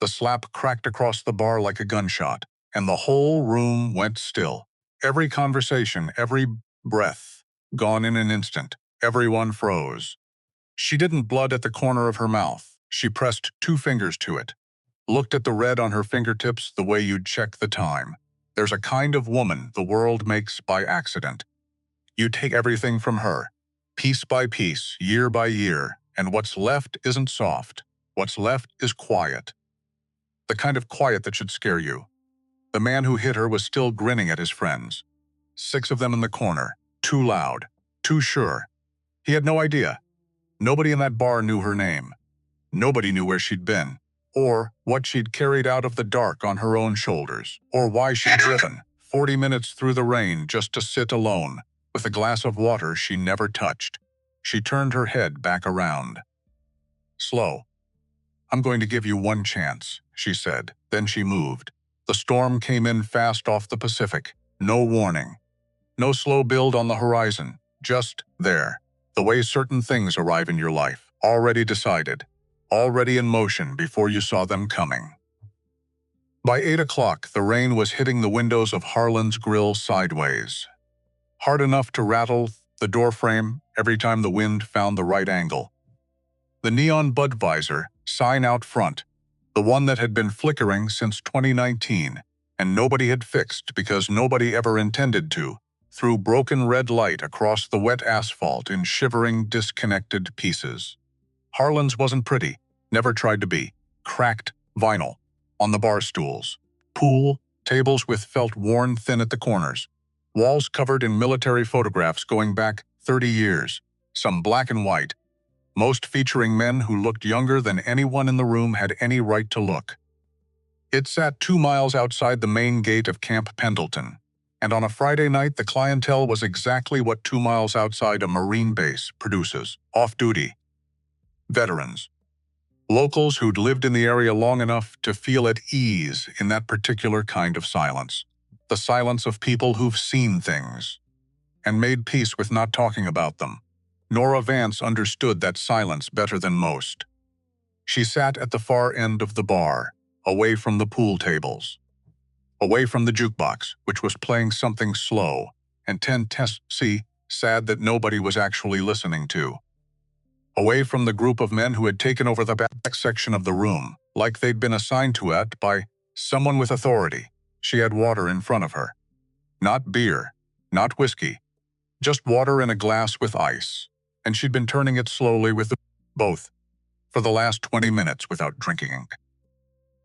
The slap cracked across the bar like a gunshot, and the whole room went still. Every conversation, every breath, gone in an instant. Everyone froze. She didn't blood at the corner of her mouth. She pressed 2 fingers to it. Looked at the red on her fingertips the way you'd check the time. There's a kind of woman the world makes by accident. You take everything from her, piece by piece, year by year, and what's left isn't soft. What's left is quiet. The kind of quiet that should scare you. The man who hit her was still grinning at his friends. 6 of them in the corner, too loud, too sure. He had no idea. Nobody in that bar knew her name. Nobody knew where she'd been, or what she'd carried out of the dark on her own shoulders, or why she'd driven 40 minutes through the rain just to sit alone, with a glass of water she never touched. She turned her head back around. Slow. "I'm going to give you one chance," she said. Then she moved. The storm came in fast off the Pacific. No warning. No slow build on the horizon. Just there. The way certain things arrive in your life. Already decided. Already in motion before you saw them coming. By 8 o'clock, the rain was hitting the windows of Harlan's grill sideways. Hard enough to rattle the doorframe every time the wind found the right angle. The neon Budweiser sign out front, the one that had been flickering since 2019, and nobody had fixed because nobody ever intended to, threw broken red light across the wet asphalt in shivering, disconnected pieces. Harlan's wasn't pretty, never tried to be. Cracked vinyl on the bar stools. Pool tables with felt worn thin at the corners. Walls covered in military photographs going back 30 years, some black and white, most featuring men who looked younger than anyone in the room had any right to look. It sat 2 miles outside the main gate of Camp Pendleton, and on a Friday night the clientele was exactly what 2 miles outside a Marine base produces, off-duty. Veterans. Locals who'd lived in the area long enough to feel at ease in that particular kind of silence. The silence of people who've seen things, and made peace with not talking about them. Nora Vance understood that silence better than most. She sat at the far end of the bar, away from the pool tables, away from the jukebox, which was playing something slow, and sad that nobody was actually listening to. Away from the group of men who had taken over the back section of the room, like they'd been assigned to it by someone with authority. She had water in front of her. Not beer, not whiskey, just water in a glass with ice. And she'd been turning it slowly with both for the last 20 minutes without drinking.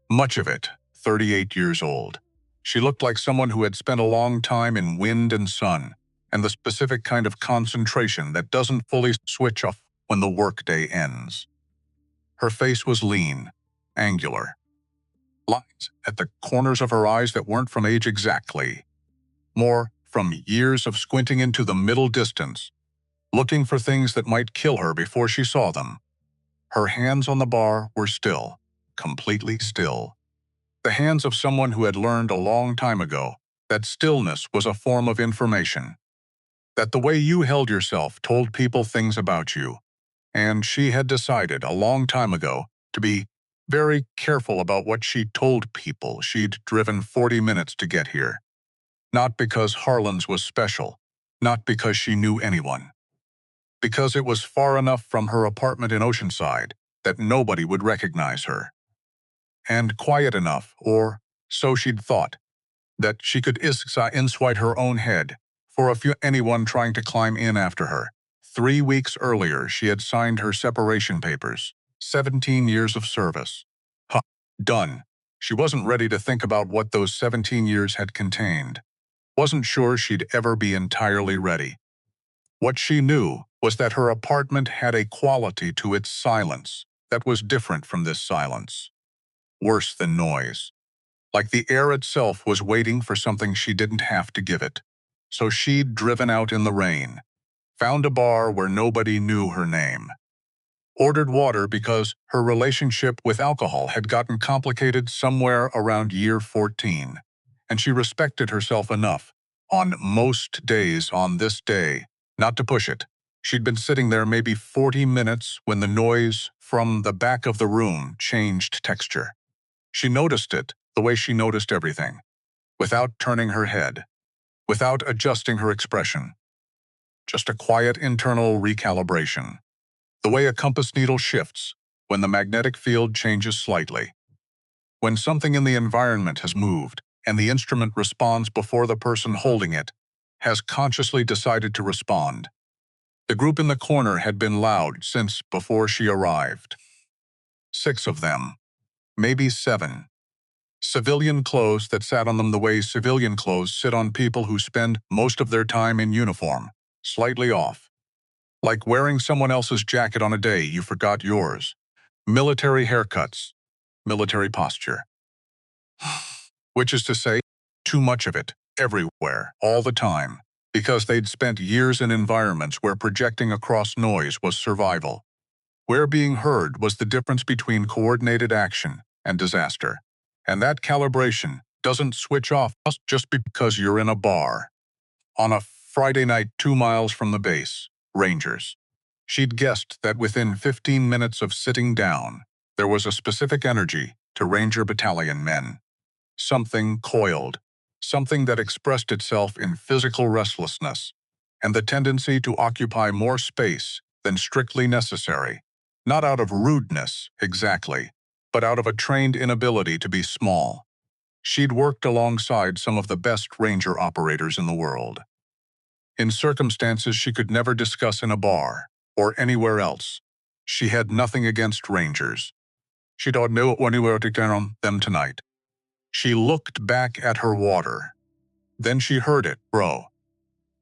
Much of it 38 years old. She looked like someone who had spent a long time in wind and sun, and the specific kind of concentration that doesn't fully switch off when the workday ends. Her face was lean, angular. Lines at the corners of her eyes that weren't from age exactly. More from years of squinting into the middle distance, looking for things that might kill her before she saw them. Her hands on the bar were still, completely still. The hands of someone who had learned a long time ago that stillness was a form of information, that the way you held yourself told people things about you, and she had decided a long time ago to be very careful about what she told people. She'd driven 40 minutes to get here. Not because Harlan's was special, not because she knew anyone. Because it was far enough from her apartment in Oceanside that nobody would recognize her. And quiet enough, or so she'd thought, that she could inside her own head for anyone trying to climb in after her. 3 weeks earlier, she had signed her separation papers. 17 years of service. Done. She wasn't ready to think about what those 17 years had contained. Wasn't sure she'd ever be entirely ready. What she knew was that her apartment had a quality to its silence that was different from this silence. Worse than noise. Like the air itself was waiting for something she didn't have to give it. So she'd driven out in the rain, found a bar where nobody knew her name, ordered water because her relationship with alcohol had gotten complicated somewhere around year 14, and she respected herself enough, on most days on this day, not to push it. She'd been sitting there maybe 40 minutes when the noise from the back of the room changed texture. She noticed it the way she noticed everything, without turning her head, without adjusting her expression. Just a quiet internal recalibration. The way a compass needle shifts when the magnetic field changes slightly. When something in the environment has moved and the instrument responds before the person holding it has consciously decided to respond. The group in the corner had been loud since before she arrived. 6 of them, maybe 7. Civilian clothes that sat on them the way civilian clothes sit on people who spend most of their time in uniform, slightly off. Like wearing someone else's jacket on a day you forgot yours. Military haircuts, military posture. Which is to say, too much of it, everywhere, all the time, because they'd spent years in environments where projecting across noise was survival, where being heard was the difference between coordinated action and disaster. And that calibration doesn't switch off just because you're in a bar. On a Friday night 2 miles from the base, Rangers. She'd guessed that within 15 minutes of sitting down, there was a specific energy to Ranger Battalion men. Something coiled, something that expressed itself in physical restlessness, and the tendency to occupy more space than strictly necessary, not out of rudeness, exactly, but out of a trained inability to be small. She'd worked alongside some of the best Ranger operators in the world. In circumstances she could never discuss in a bar or anywhere else. She had nothing against Rangers. She don't know anywhere to turn on them tonight. She looked back at her water. Then she heard it, bro.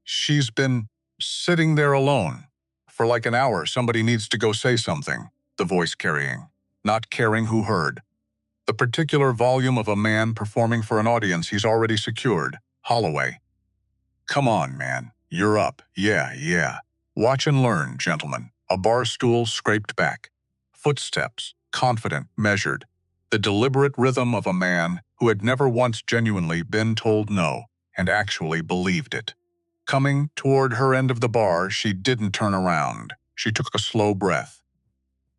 She's been sitting there alone. For like an hour, somebody needs to go say something, the voice carrying, not caring who heard. The particular volume of a man performing for an audience he's already secured, Holloway. Come on, man, you're up, yeah. Watch and learn, gentlemen. A bar stool scraped back. Footsteps, confident, measured. The deliberate rhythm of a man who had never once genuinely been told no, and actually believed it. Coming toward her end of the bar, she didn't turn around. She took a slow breath.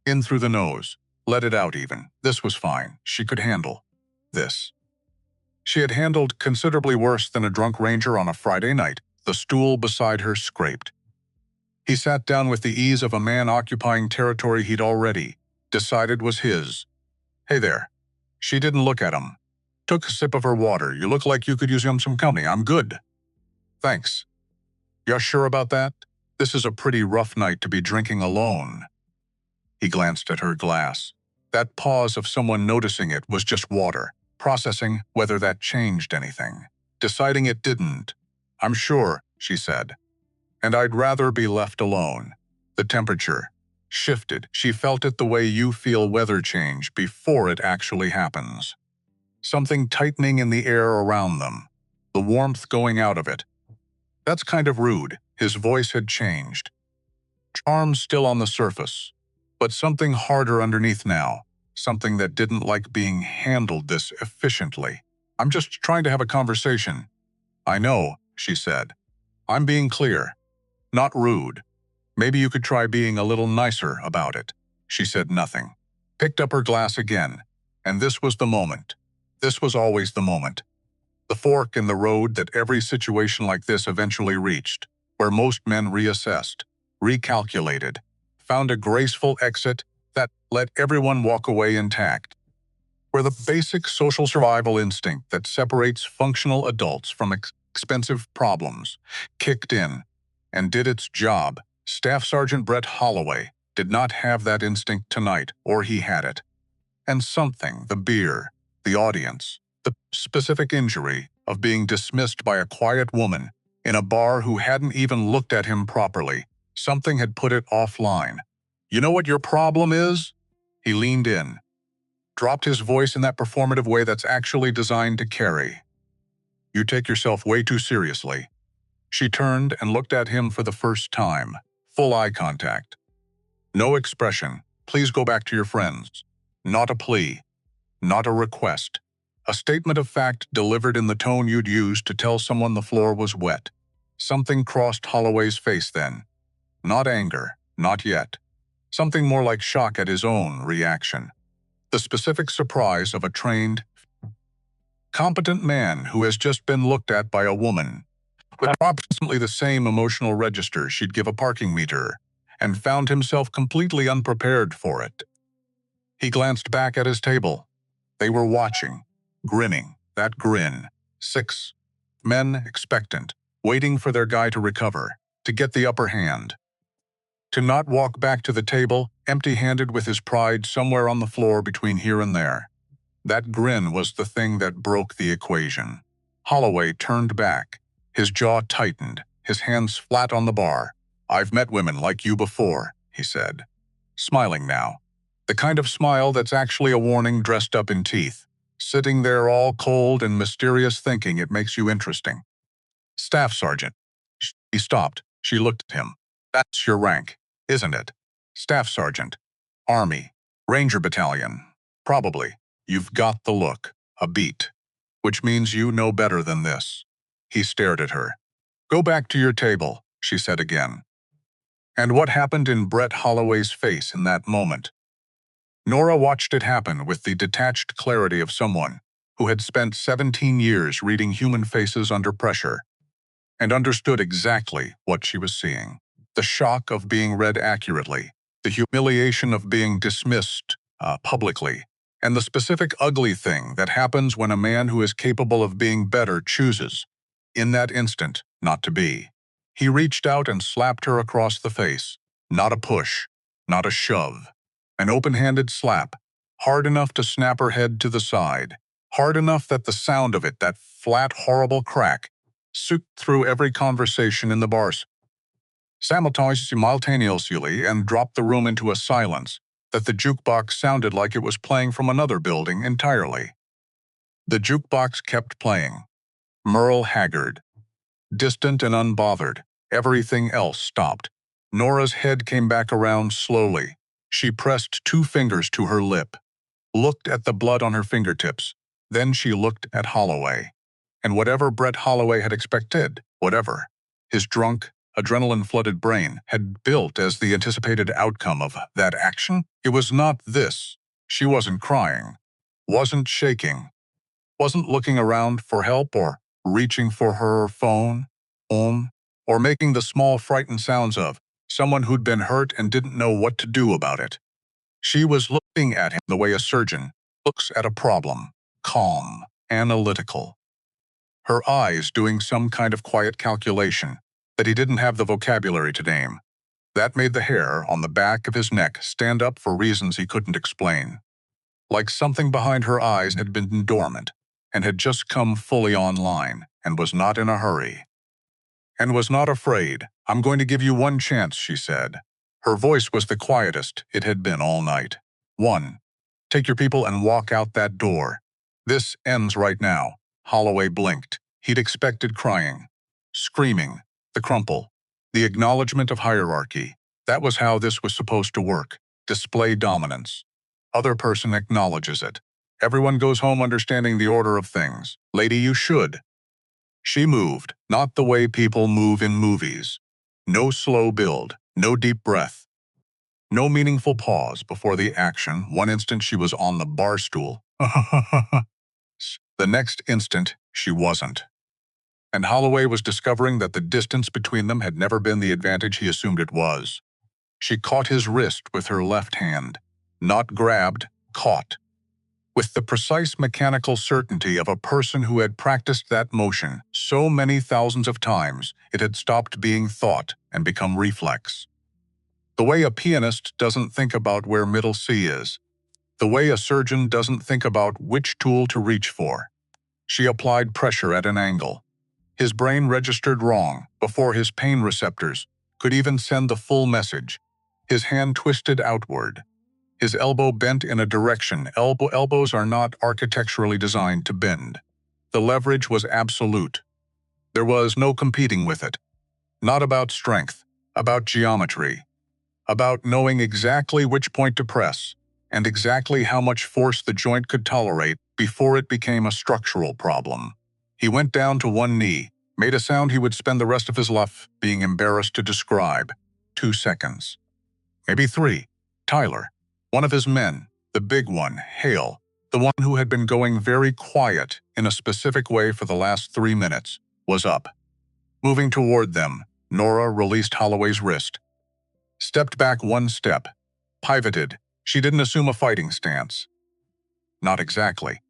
In through the nose. Let it out even. This was fine. She could handle this. She had handled considerably worse than a drunk ranger on a Friday night. The stool beside her scraped. He sat down with the ease of a man occupying territory he'd already decided was his. Hey there. She didn't look at him. Took a sip of her water. You look like you could use some company. I'm good. Thanks. You're sure about that? This is a pretty rough night to be drinking alone. He glanced at her glass. That pause of someone noticing it was just water, processing whether that changed anything. Deciding it didn't. I'm sure, she said. And I'd rather be left alone. The temperature shifted. She felt it the way you feel weather change before it actually happens. Something tightening in the air around them. The warmth going out of it. That's kind of rude. His voice had changed. Charm still on the surface, but something harder underneath now. Something that didn't like being handled this efficiently. I'm just trying to have a conversation. I know, she said. I'm being clear. Not rude. Maybe you could try being a little nicer about it. She said nothing. Picked up her glass again. And this was the moment. This was always the moment. The fork in the road that every situation like this eventually reached, where most men reassessed, recalculated, found a graceful exit that let everyone walk away intact. Where the basic social survival instinct that separates functional adults from expensive problems kicked in and did its job. Staff Sergeant Brett Holloway did not have that instinct tonight, or he had it. And something, the beer, the audience, the specific injury of being dismissed by a quiet woman in a bar who hadn't even looked at him properly, something had put it offline. You know what your problem is? He leaned in, dropped his voice in that performative way that's actually designed to carry. You take yourself way too seriously. She turned and looked at him for the first time. Full eye contact. No expression. Please go back to your friends. Not a plea. Not a request. A statement of fact delivered in the tone you'd use to tell someone the floor was wet. Something crossed Holloway's face then. Not anger. Not yet. Something more like shock at his own reaction. The specific surprise of a trained, competent man who has just been looked at by a woman with approximately the same emotional register she'd give a parking meter, and found himself completely unprepared for it. He glanced back at his table. They were watching, grinning, that grin. 6 men expectant, waiting for their guy to recover, to get the upper hand. To not walk back to the table, empty-handed with his pride somewhere on the floor between here and there. That grin was the thing that broke the equation. Holloway turned back. His jaw tightened, his hands flat on the bar. "I've met women like you before," he said. Smiling now. The kind of smile that's actually a warning dressed up in teeth. Sitting there all cold and mysterious, thinking it makes you interesting. "Staff Sergeant." He stopped. She looked at him. "That's your rank, isn't it?" "Staff Sergeant. Army. Ranger Battalion." "Probably. You've got the look. A beat. Which means you know better than this." He stared at her. "Go back to your table," she said again. And what happened in Brett Holloway's face in that moment? Nora watched it happen with the detached clarity of someone who had spent 17 years reading human faces under pressure and understood exactly what she was seeing. The shock of being read accurately, the humiliation of being dismissed publicly, and the specific ugly thing that happens when a man who is capable of being better chooses, in that instant, not to be. He reached out and slapped her across the face. Not a push, not a shove. An open-handed slap, hard enough to snap her head to the side, hard enough that the sound of it, that flat, horrible crack, soaked through every conversation in the bars simultaneously and dropped the room into a silence that the jukebox sounded like it was playing from another building entirely. The jukebox kept playing. Merle Haggard. Distant and unbothered, everything else stopped. Nora's head came back around slowly. She pressed 2 fingers to her lip, looked at the blood on her fingertips. Then she looked at Holloway. And whatever Brett Holloway had expected, whatever, his drunk, adrenaline-flooded brain had built as the anticipated outcome of that action, it was not this. She wasn't crying, wasn't shaking, wasn't looking around for help or reaching for her phone, or making the small frightened sounds of someone who'd been hurt and didn't know what to do about it. She was looking at him the way a surgeon looks at a problem, calm, analytical. Her eyes doing some kind of quiet calculation that he didn't have the vocabulary to name. That made the hair on the back of his neck stand up for reasons he couldn't explain. Like something behind her eyes had been dormant and had just come fully online and was not in a hurry. And was not afraid. "I'm going to give you one chance," she said. Her voice was the quietest it had been all night. "1. Take your people and walk out that door. This ends right now." Holloway blinked. He'd expected crying, screaming, the crumple, the acknowledgement of hierarchy. That was how this was supposed to work. Display dominance. Other person acknowledges it. Everyone goes home understanding the order of things. "Lady, you should." She moved, not the way people move in movies. No slow build, no deep breath. No meaningful pause before the action. One instant she was on the bar stool. The next instant, she wasn't. And Holloway was discovering that the distance between them had never been the advantage he assumed it was. She caught his wrist with her left hand. Not grabbed, caught. With the precise mechanical certainty of a person who had practiced that motion so many thousands of times it had stopped being thought and become reflex. The way a pianist doesn't think about where middle C is. The way a surgeon doesn't think about which tool to reach for. She applied pressure at an angle. His brain registered wrong before his pain receptors could even send the full message. His hand twisted outward. His elbow bent in a direction elbows are not architecturally designed to bend. The leverage was absolute. There was no competing with it. Not about strength, about geometry. About knowing exactly which point to press and exactly how much force the joint could tolerate before it became a structural problem. He went down to one knee, made a sound he would spend the rest of his life being embarrassed to describe. 2 seconds. Maybe 3. Tyler, one of his men, The big one, Hale, the one who had been going very quiet in a specific way for the last 3 minutes, was up. Moving toward them, Nora released Holloway's wrist, stepped back 1 step, pivoted. She didn't assume a fighting stance. Not exactly.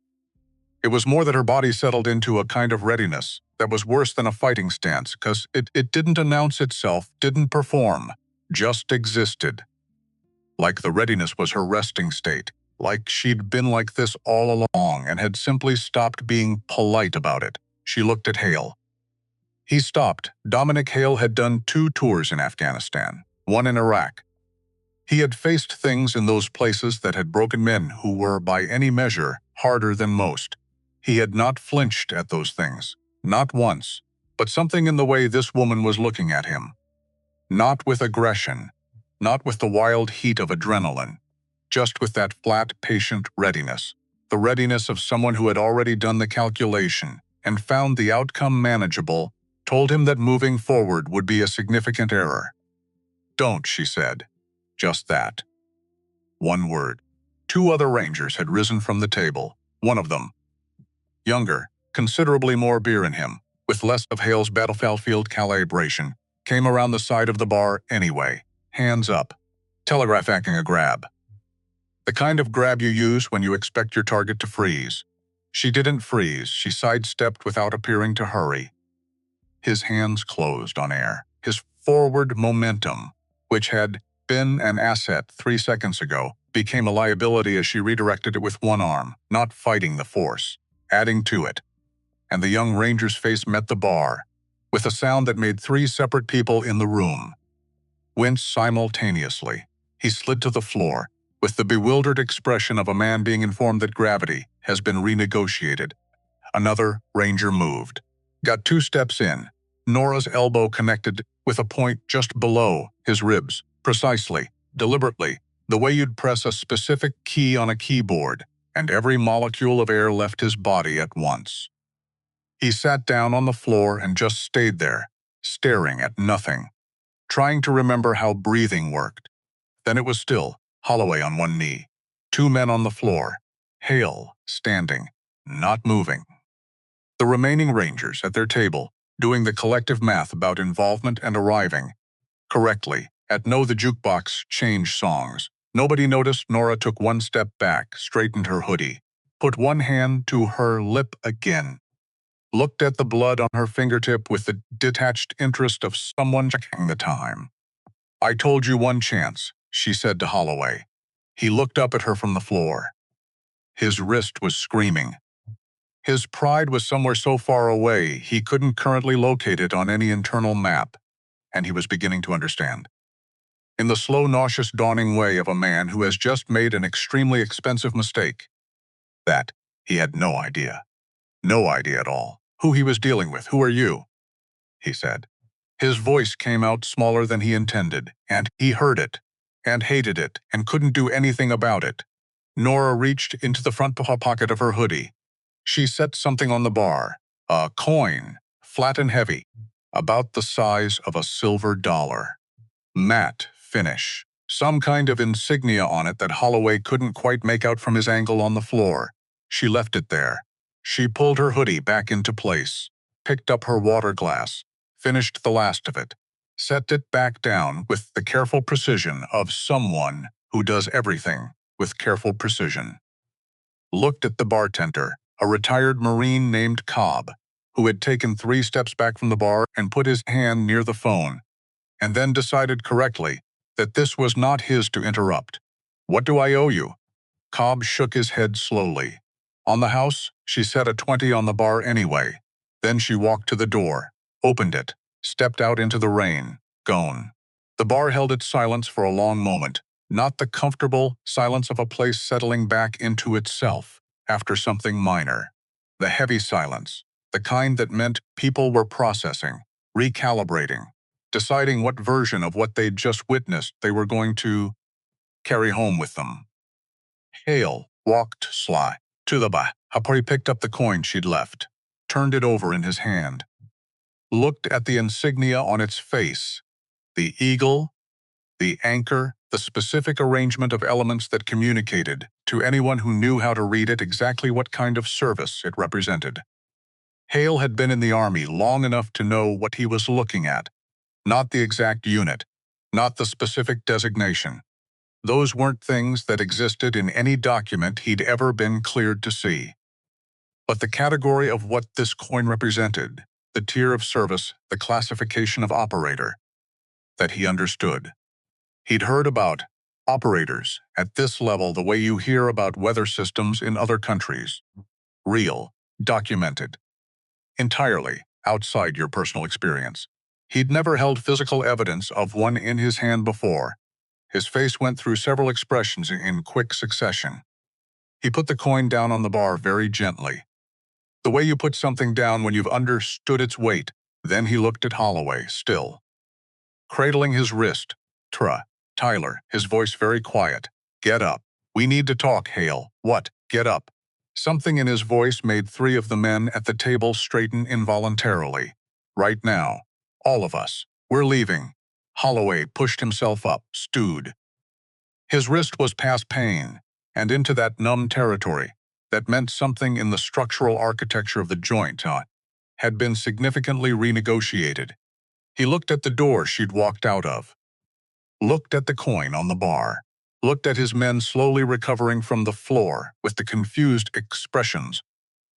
It was more that her body settled into a kind of readiness that was worse than a fighting stance, because it didn't announce itself, didn't perform, just existed. Like the readiness was her resting state, like she'd been like this all along and had simply stopped being polite about it. She looked at Hale. He stopped. Dominic Hale had done 2 tours in Afghanistan, 1 in Iraq. He had faced things in those places that had broken men who were, by any measure, harder than most. He had not flinched at those things, not once, but something in the way this woman was looking at him. Not with aggression, not with the wild heat of adrenaline, just with that flat, patient readiness, the readiness of someone who had already done the calculation and found the outcome manageable, told him that moving forward would be a significant error. "Don't," she said. Just that. 1 word. 2 other Rangers had risen from the table, one of them, younger, considerably more beer in him, with less of Hale's battlefield calibration, came around the side of the bar anyway, hands up, telegraphing a grab. The kind of grab you use when you expect your target to freeze. She didn't freeze, she sidestepped without appearing to hurry. His hands closed on air. His forward momentum, which had been an asset 3 seconds ago, became a liability as she redirected it with 1 arm, not fighting the force, adding to it. And the young Ranger's face met the bar, with a sound that made 3 separate people in the room wince simultaneously. He slid to the floor, with the bewildered expression of a man being informed that gravity has been renegotiated. Another Ranger moved. Got 2 steps in. Nora's elbow connected with a point just below his ribs, precisely, deliberately, the way you'd press a specific key on a keyboard, and every molecule of air left his body at once. He sat down on the floor and just stayed there, staring at nothing, trying to remember how breathing worked. Then it was still, Holloway on 1 knee, 2 men on the floor, Hale standing, not moving. The remaining Rangers at their table, doing the collective math about involvement and arriving correctly at the jukebox change songs. Nobody noticed Nora took 1 step back, straightened her hoodie, put 1 hand to her lip again, looked at the blood on her fingertip with the detached interest of someone checking the time. "I told you 1 chance," she said to Holloway. He looked up at her from the floor. His wrist was screaming. His pride was somewhere so far away he couldn't currently locate it on any internal map, and he was beginning to understand. In the slow, nauseous dawning way of a man who has just made an extremely expensive mistake. That he had no idea. No idea at all. Who he was dealing with. "Who are you?" he said. His voice came out smaller than he intended, and he heard it, and hated it, and couldn't do anything about it. Nora reached into the front pocket of her hoodie. She set something on the bar, a coin, flat and heavy, about the size of a silver dollar. Matte finish, some kind of insignia on it that Holloway couldn't quite make out from his angle on the floor. She left it there. She pulled her hoodie back into place, picked up her water glass, finished the last of it, set it back down with the careful precision of someone who does everything with careful precision. Looked at the bartender, a retired Marine named Cobb, who had taken 3 steps back from the bar and put his hand near the phone, and then decided correctly that this was not his to interrupt. "What do I owe you?" Cobb shook his head slowly. "On the house, she set a 20 on the bar anyway." Then she walked to the door, opened it, stepped out into the rain, gone. The bar held its silence for a long moment, not the comfortable silence of a place settling back into itself after something minor. The heavy silence, the kind that meant people were processing, recalibrating, deciding what version of what they'd just witnessed they were going to carry home with them. Hale walked sly to the bar. He picked up the coin she'd left, turned it over in his hand, looked at the insignia on its face, the eagle, the anchor, the specific arrangement of elements that communicated, to anyone who knew how to read it, exactly what kind of service it represented. Hale had been in the Army long enough to know what he was looking at, not the exact unit, not the specific designation. Those weren't things that existed in any document he'd ever been cleared to see. But the category of what this coin represented, the tier of service, the classification of operator, that he understood. He'd heard about operators at this level the way you hear about weather systems in other countries. Real, documented, entirely outside your personal experience. He'd never held physical evidence of one in his hand before. His face went through several expressions in quick succession. He put the coin down on the bar very gently, the way you put something down when you've understood its weight. Then he looked at Holloway, still, cradling his wrist. Tyler, his voice very quiet. Get up. We need to talk, Hale. What? Get up. Something in his voice made three of the men at the table straighten involuntarily. Right now. All of us. We're leaving. Holloway pushed himself up, stewed. His wrist was past pain, and into that numb territory that meant something in the structural architecture of the joint had been significantly renegotiated. He looked at the door she'd walked out of, looked at the coin on the bar, looked at his men slowly recovering from the floor with the confused expressions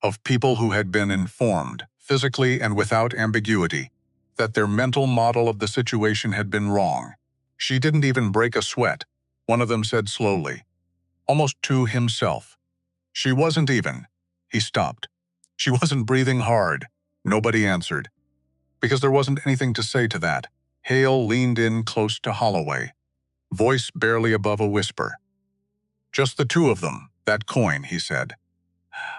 of people who had been informed, physically and without ambiguity, that their mental model of the situation had been wrong. She didn't even break a sweat, one of them said slowly, almost to himself. She wasn't even. He stopped. She wasn't breathing hard. Nobody answered. Because there wasn't anything to say to that. Hale leaned in close to Holloway, voice barely above a whisper. Just the two of them, that coin, he said.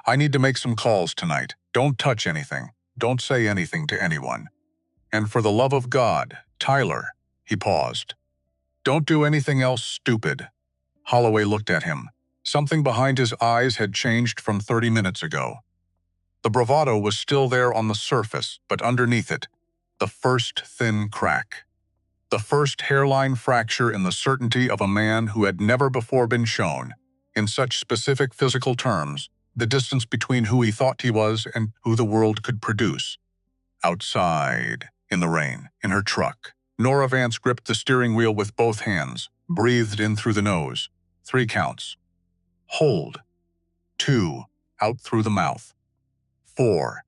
I need to make some calls tonight. Don't touch anything. Don't say anything to anyone. And for the love of God, Tyler, he paused. Don't do anything else stupid. Holloway looked at him. Something behind his eyes had changed from 30 minutes ago. The bravado was still there on the surface, but underneath it, the first thin crack. The first hairline fracture in the certainty of a man who had never before been shown, in such specific physical terms, the distance between who he thought he was and who the world could produce. Outside, in the rain, in her truck, Nora Vance gripped the steering wheel with both hands, breathed in through the nose. 3 counts. Hold. 2. Out through the mouth. 4.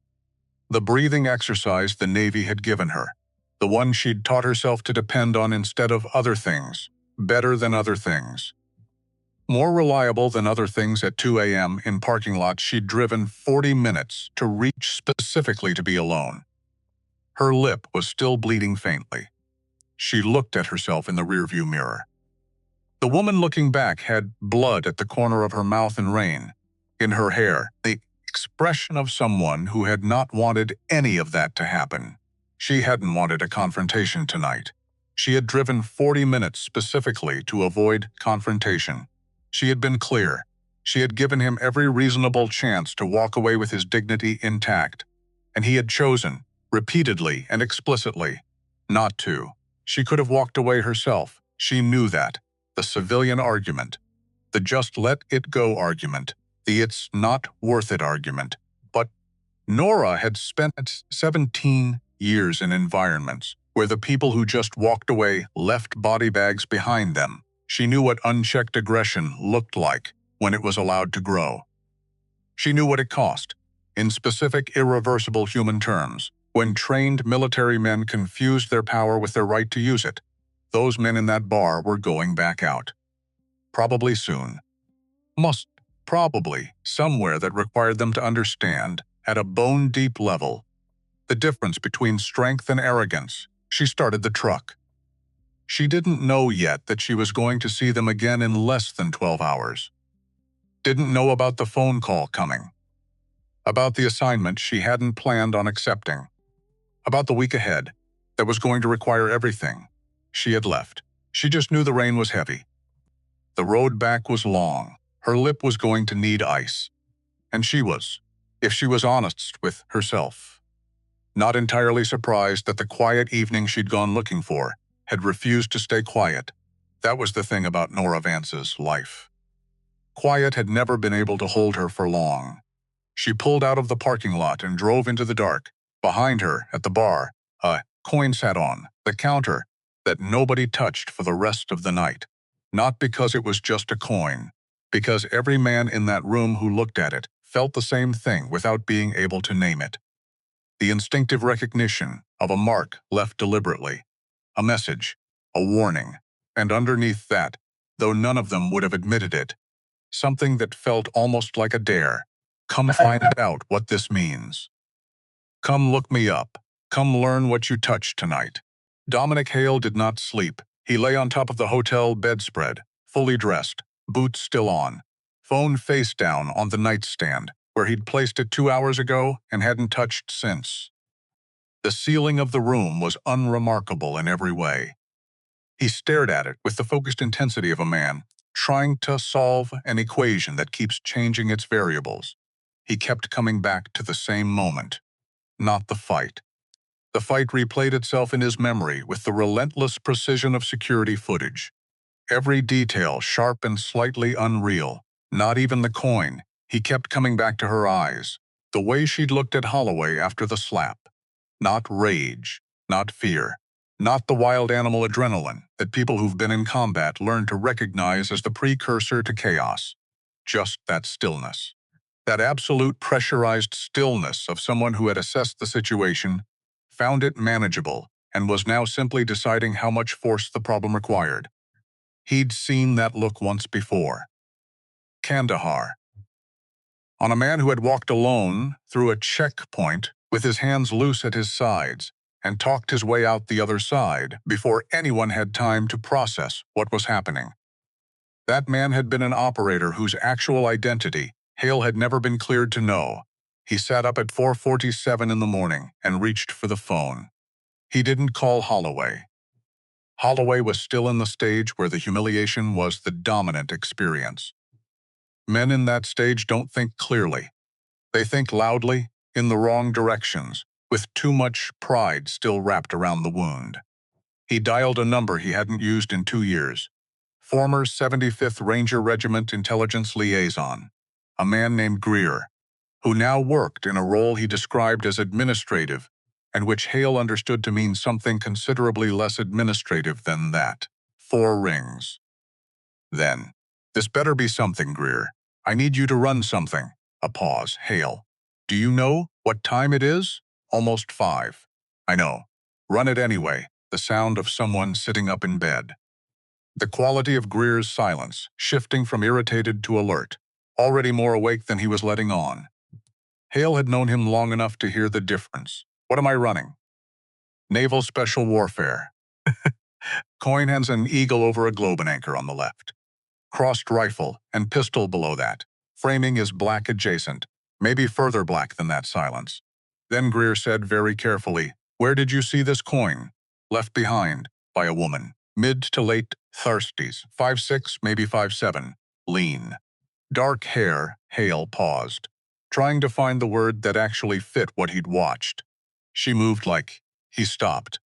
The breathing exercise the Navy had given her, the one she'd taught herself to depend on instead of other things, better than other things. More reliable than other things at 2 a.m. in parking lots she'd driven 40 minutes to reach specifically to be alone. Her lip was still bleeding faintly. She looked at herself in the rearview mirror. The woman looking back had blood at the corner of her mouth and rain, in her hair, the expression of someone who had not wanted any of that to happen. She hadn't wanted a confrontation tonight. She had driven 40 minutes specifically to avoid confrontation. She had been clear. She had given him every reasonable chance to walk away with his dignity intact. And he had chosen, repeatedly and explicitly, not to. She could have walked away herself. She knew that. The civilian argument. The just let it go argument. The it's not worth it argument. But Nora had spent 17 years in environments where the people who just walked away left body bags behind them. She knew what unchecked aggression looked like when it was allowed to grow. She knew what it cost, in specific, irreversible human terms, when trained military men confused their power with their right to use it. Those men in that bar were going back out. Probably soon. Probably somewhere that required them to understand, at a bone-deep level, the difference between strength and arrogance. She started the truck. She didn't know yet that she was going to see them again in less than 12 hours. Didn't know about the phone call coming. About the assignment she hadn't planned on accepting. About the week ahead, that was going to require everything. She had left. She just knew the rain was heavy. The road back was long. Her lip was going to need ice. And she was, if she was honest with herself, not entirely surprised that the quiet evening she'd gone looking for had refused to stay quiet. That was the thing about Nora Vance's life. Quiet had never been able to hold her for long. She pulled out of the parking lot and drove into the dark. Behind her, at the bar, a coin sat on the counter that nobody touched for the rest of the night. Not because it was just a coin, because every man in that room who looked at it felt the same thing without being able to name it. The instinctive recognition of a mark left deliberately, a message, a warning, and underneath that, though none of them would have admitted it, something that felt almost like a dare. Come find out what this means. Come look me up. Come learn what you touched tonight. Dominic Hale did not sleep. He lay on top of the hotel bedspread, fully dressed, boots still on, phone face down on the nightstand, where he'd placed it 2 hours ago and hadn't touched since. The ceiling of the room was unremarkable in every way. He stared at it with the focused intensity of a man trying to solve an equation that keeps changing its variables. He kept coming back to the same moment, not the fight. The fight replayed itself in his memory with the relentless precision of security footage. Every detail sharp and slightly unreal. Not even the coin. He kept coming back to her eyes, the way she'd looked at Holloway after the slap. Not rage, not fear, not the wild animal adrenaline that people who've been in combat learn to recognize as the precursor to chaos. Just that stillness. That absolute pressurized stillness of someone who had assessed the situation, found it manageable, and was now simply deciding how much force the problem required. He'd seen that look once before. Kandahar. On a man who had walked alone through a checkpoint with his hands loose at his sides and talked his way out the other side before anyone had time to process what was happening. That man had been an operator whose actual identity Hale had never been cleared to know. He sat up at 4:47 in the morning and reached for the phone. He didn't call Holloway. Holloway was still in the stage where the humiliation was the dominant experience. Men in that stage don't think clearly. They think loudly, in the wrong directions, with too much pride still wrapped around the wound. He dialed a number he hadn't used in 2 years. Former 75th Ranger Regiment Intelligence Liaison, a man named Greer, who now worked in a role he described as administrative, and which Hale understood to mean something considerably less administrative than that. 4 rings. Then, this better be something, Greer. I need you to run something. A pause. Hale. Do you know what time it is? Almost 5. I know. Run it anyway. The sound of someone sitting up in bed. The quality of Greer's silence, shifting from irritated to alert, already more awake than he was letting on. Hale had known him long enough to hear the difference. What am I running? Naval Special Warfare. Coin hands an eagle over a globe anchor on the left. Crossed rifle and pistol below that. Framing is black adjacent, maybe further black than that silence. Then Greer said very carefully, "Where did you see this coin?" "Left behind, by a woman. Mid to late 30s, 5'6", maybe 5'7", lean. Dark hair." Hale paused, trying to find the word that actually fit what he'd watched. She moved like he stopped.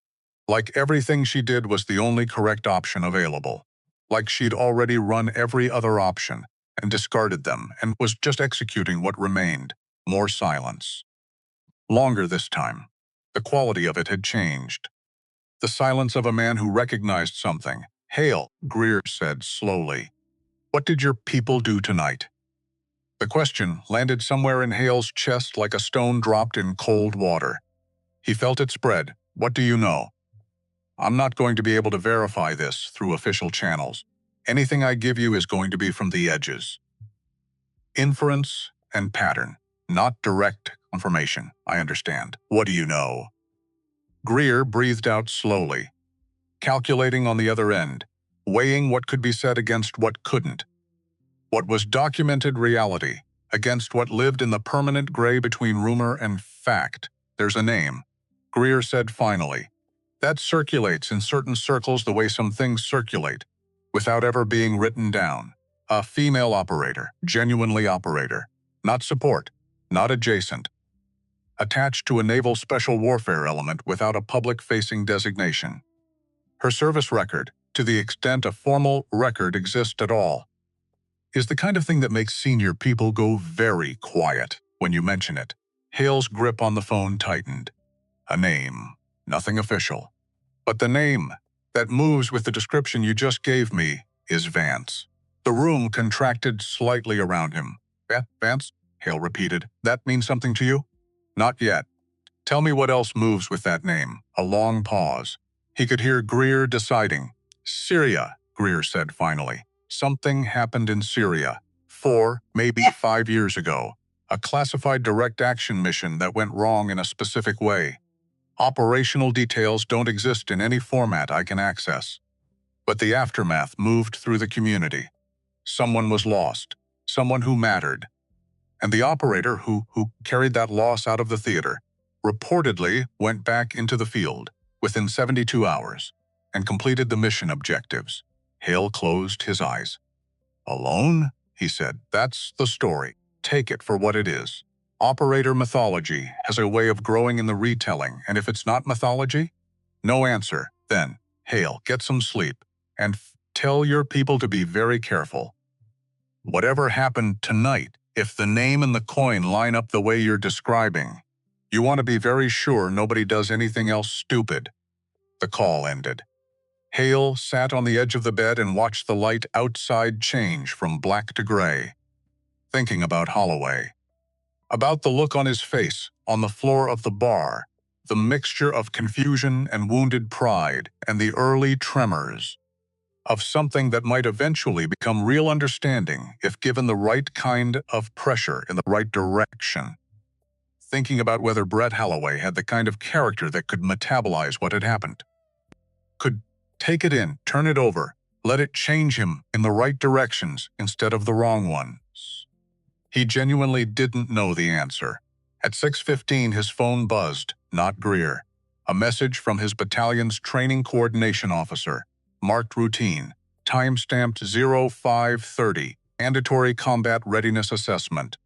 Like everything she did was the only correct option available. Like she'd already run every other option and discarded them and was just executing what remained. More silence. Longer this time. The quality of it had changed. The silence of a man who recognized something. "Hale," Greer said slowly. "What did your people do tonight?" The question landed somewhere in Hale's chest like a stone dropped in cold water. He felt it spread. "What do you know?" "I'm not going to be able to verify this through official channels. Anything I give you is going to be from the edges. Inference and pattern, not direct confirmation, I understand. What do you know?" Greer breathed out slowly, calculating on the other end, weighing what could be said against what couldn't. What was documented reality against what lived in the permanent gray between rumor and fact. "There's a name," Greer said finally. "That circulates in certain circles the way some things circulate, without ever being written down. A female operator, genuinely operator, not support, not adjacent. Attached to a Naval Special Warfare element without a public-facing designation. Her service record, to the extent a formal record exists at all, is the kind of thing that makes senior people go very quiet when you mention it. Hale's grip on the phone tightened. A name, nothing official. But the name that moves with the description you just gave me is Vance. The room contracted slightly around him. Vance? Hale repeated. That means something to you? Not yet. Tell me what else moves with that name. A long pause. He could hear Greer deciding. Syria, Greer said finally. Something happened in Syria. 4, maybe 5 years ago. A classified direct action mission that went wrong in a specific way. Operational details don't exist in any format I can access. But the aftermath moved through the community. Someone was lost. Someone who mattered. And the operator who carried that loss out of the theater reportedly went back into the field within 72 hours and completed the mission objectives. Hale closed his eyes. Alone? He said. That's the story. Take it for what it is. Operator mythology has a way of growing in the retelling, and if it's not mythology, no answer. Then, Hale, get some sleep, and tell your people to be very careful. Whatever happened tonight, if the name and the coin line up the way you're describing, you want to be very sure nobody does anything else stupid. The call ended. Hale sat on the edge of the bed and watched the light outside change from black to gray, thinking about Holloway. About the look on his face, on the floor of the bar, the mixture of confusion and wounded pride, and the early tremors of something that might eventually become real understanding if given the right kind of pressure in the right direction. Thinking about whether Brett Holloway had the kind of character that could metabolize what had happened. Could take it in, turn it over, let it change him in the right directions instead of the wrong ones. He genuinely didn't know the answer. At 6:15, his phone buzzed, not Greer. A message from his battalion's training coordination officer, marked routine, time-stamped 0530, mandatory combat readiness assessment.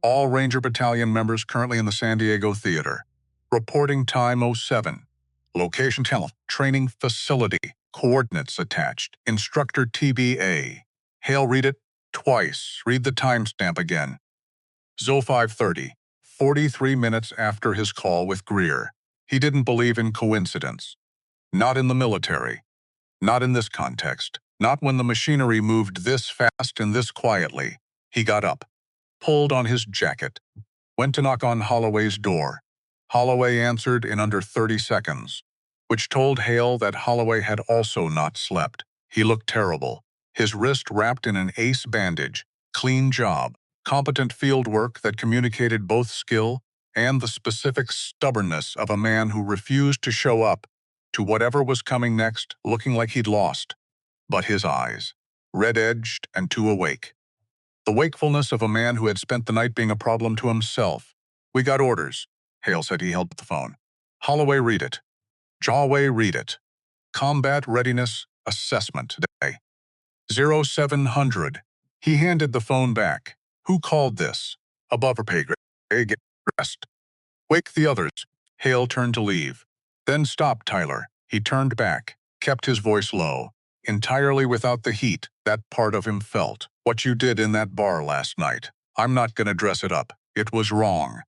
All Ranger Battalion members currently in the San Diego Theater. Reporting time 07. Location training facility, coordinates attached, Instructor TBA. Hale, read it twice. Read the timestamp again. 0530, 43 minutes after his call with Greer. He didn't believe in coincidence. Not in the military. Not in this context. Not when the machinery moved this fast and this quietly. He got up, pulled on his jacket, went to knock on Holloway's door. Holloway answered in under 30 seconds, which told Hale that Holloway had also not slept. He looked terrible. His wrist wrapped in an ace bandage. Clean job. Competent field work that communicated both skill and the specific stubbornness of a man who refused to show up to whatever was coming next, looking like he'd lost. But his eyes, red-edged and too awake. The wakefulness of a man who had spent the night being a problem to himself. We got orders, Hale said. He held the phone. Holloway, read it. Jawway, read it. Combat readiness assessment today. 0700. He handed the phone back. Who called this? Above her pay grade. Get dressed. Wake the others. Hale turned to leave. Then stop, Tyler. He turned back, kept his voice low, entirely without the heat that part of him felt. What you did in that bar last night, I'm not going to dress it up. It was wrong.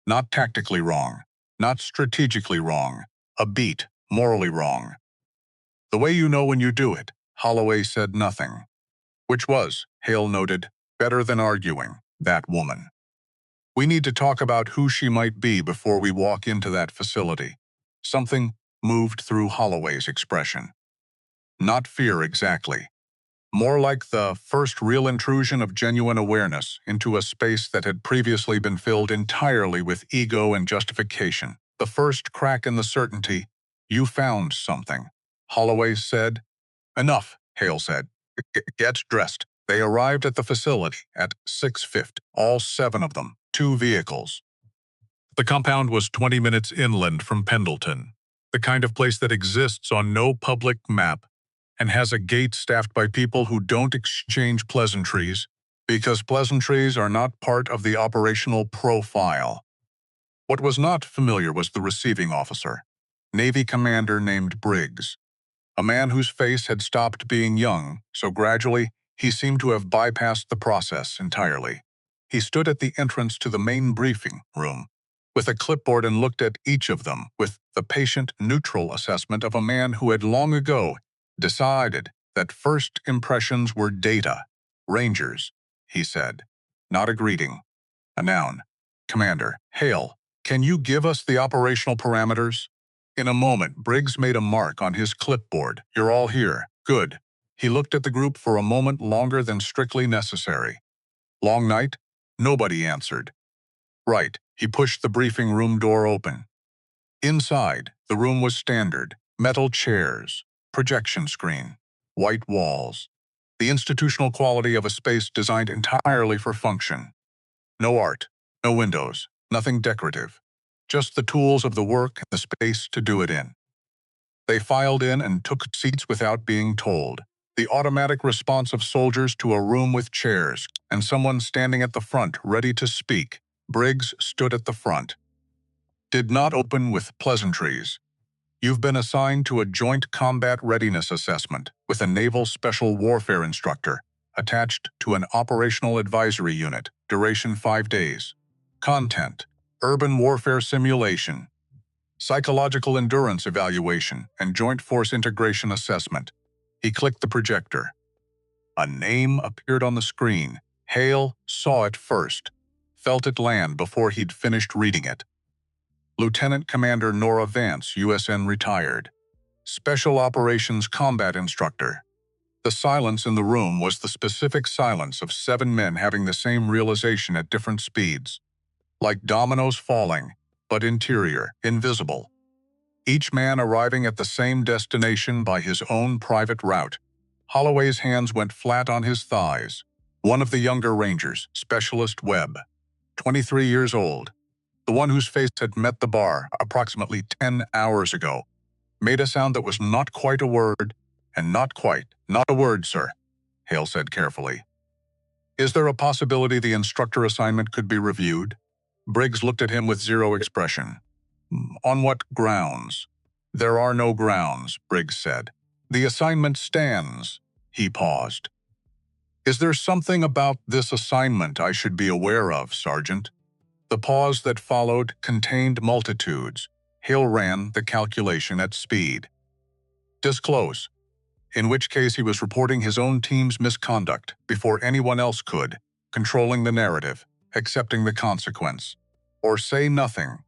Not tactically wrong. Not strategically wrong. A beat, morally wrong. The way you know when you do it. Holloway said nothing. Which was, Hale noted, better than arguing, that woman. We need to talk about who she might be before we walk into that facility. Something moved through Holloway's expression. Not fear exactly. More like the first real intrusion of genuine awareness into a space that had previously been filled entirely with ego and justification. The first crack in the certainty, you found something. Holloway said. Enough, Hale said. Get dressed. They arrived at the facility at 6:50, all 7 of them, 2 vehicles. The compound was 20 minutes inland from Pendleton, the kind of place that exists on no public map and has a gate staffed by people who don't exchange pleasantries because pleasantries are not part of the operational profile. What was not familiar was the receiving officer, Navy commander named Briggs. A man whose face had stopped being young, so gradually he seemed to have bypassed the process entirely. He stood at the entrance to the main briefing room with a clipboard and looked at each of them with the patient, neutral assessment of a man who had long ago decided that first impressions were data. Rangers, he said. Not a greeting. A noun. Commander, Hale, can you give us the operational parameters? In a moment, Briggs made a mark on his clipboard. You're all here. Good. He looked at the group for a moment longer than strictly necessary. Long night? Nobody answered. Right. He pushed the briefing room door open. Inside, the room was standard. Metal chairs, projection screen, white walls. The institutional quality of a space designed entirely for function. No art, no windows, nothing decorative. Just the tools of the work and the space to do it in. They filed in and took seats without being told. The automatic response of soldiers to a room with chairs and someone standing at the front ready to speak. Briggs stood at the front. Did not open with pleasantries. You've been assigned to a joint combat readiness assessment with a Naval Special Warfare instructor attached to an operational advisory unit, duration 5 days. Content: urban warfare simulation, psychological endurance evaluation, and joint force integration assessment. He clicked the projector. A name appeared on the screen. Hale saw it first, felt it land before he'd finished reading it. Lieutenant Commander Nora Vance, USN retired. Special Operations Combat Instructor. The silence in the room was the specific silence of 7 men having the same realization at different speeds. Like dominoes falling, but interior, invisible. Each man arriving at the same destination by his own private route. Holloway's hands went flat on his thighs. One of the younger Rangers, Specialist Webb, 23 years old, the one whose face had met the bar approximately 10 hours ago, made a sound that was not quite a word, and not a word, sir, Hale said carefully. Is there a possibility the instructor assignment could be reviewed? Briggs looked at him with zero expression. On what grounds? There are no grounds, Briggs said. The assignment stands. He paused. Is there something about this assignment I should be aware of, Sergeant? The pause that followed contained multitudes. Hale ran the calculation at speed. Disclose. In which case he was reporting his own team's misconduct before anyone else could, controlling the narrative, accepting the consequence. Or say nothing.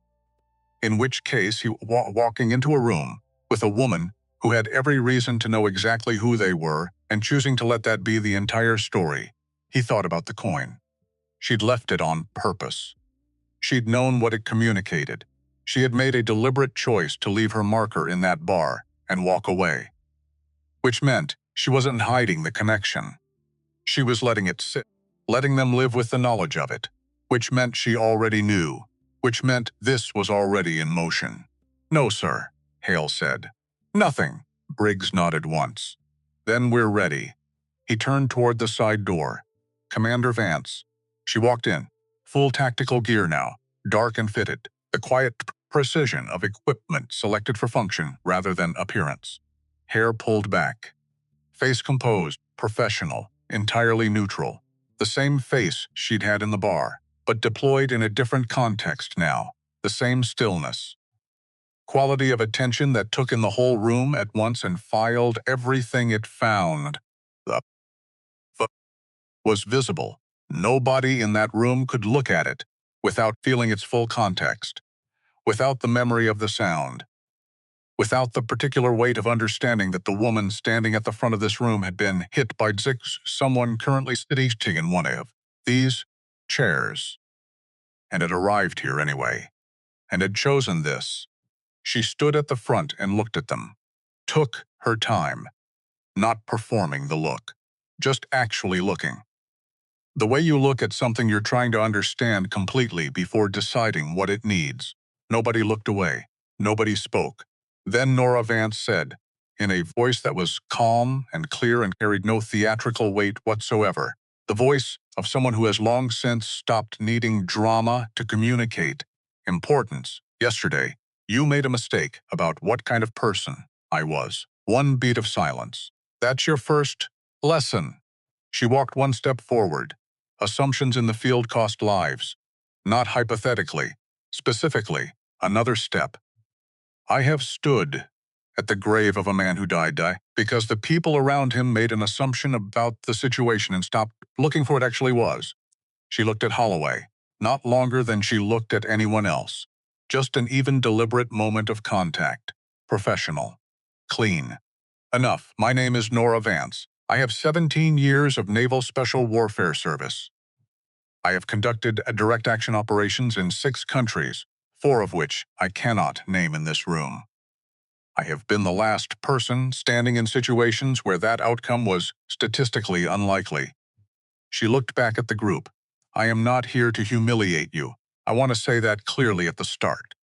In which case he walking into a room with a woman who had every reason to know exactly who they were and choosing to let that be the entire story. He thought about the coin. She'd left it on purpose. She'd known what it communicated. She had made a deliberate choice to leave her marker in that bar and walk away. Which meant she wasn't hiding the connection. She was letting it sit, letting them live with the knowledge of it, which meant she already knew, which meant this was already in motion. No, sir, Hale said. Nothing, Briggs nodded once. Then we're ready. He turned toward the side door. Commander Vance. She walked in. Full tactical gear now, dark and fitted, the quiet precision of equipment selected for function rather than appearance. Hair pulled back. Face composed, professional, entirely neutral. The same face she'd had in the bar, but deployed in a different context now. The same stillness. Quality of attention that took in the whole room at once and filed everything it found. The was visible. Nobody in that room could look at it without feeling its full context, without the memory of the sound, without the particular weight of understanding that the woman standing at the front of this room had been hit by someone currently sitting in one of these chairs, and had arrived here anyway, and had chosen this. She stood at the front and looked at them, took her time, not performing the look, just actually looking. The way you look at something you're trying to understand completely before deciding what it needs. Nobody looked away. Nobody spoke. Then Nora Vance said, in a voice that was calm and clear and carried no theatrical weight whatsoever, the voice of someone who has long since stopped needing drama to communicate importance. Yesterday, you made a mistake about what kind of person I was. One beat of silence. That's your first lesson. She walked one step forward. Assumptions in the field cost lives. Not hypothetically. Specifically, another step. I have stood at the grave of a man who died, because the people around him made an assumption about the situation and stopped looking for what it actually was. She looked at Holloway, not longer than she looked at anyone else. Just an even deliberate moment of contact. Professional. Clean. Enough. My name is Nora Vance. I have 17 years of Naval Special Warfare service. I have conducted direct action operations in 6 countries, 4 of which I cannot name in this room. I have been the last person standing in situations where that outcome was statistically unlikely. She looked back at the group. I am not here to humiliate you. I want to say that clearly at the start.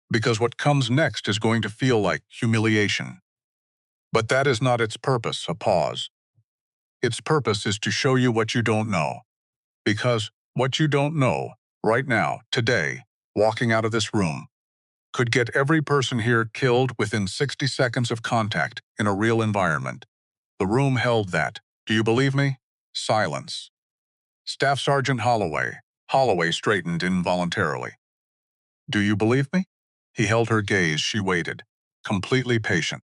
Because what comes next is going to feel like humiliation. But that is not its purpose, a pause. Its purpose is to show you what you don't know. Because what you don't know, right now, today, walking out of this room, could get every person here killed within 60 seconds of contact in a real environment. The room held that. Do you believe me? Silence. Staff Sergeant Holloway. Holloway straightened involuntarily. Do you believe me? He held her gaze. She waited, completely patient.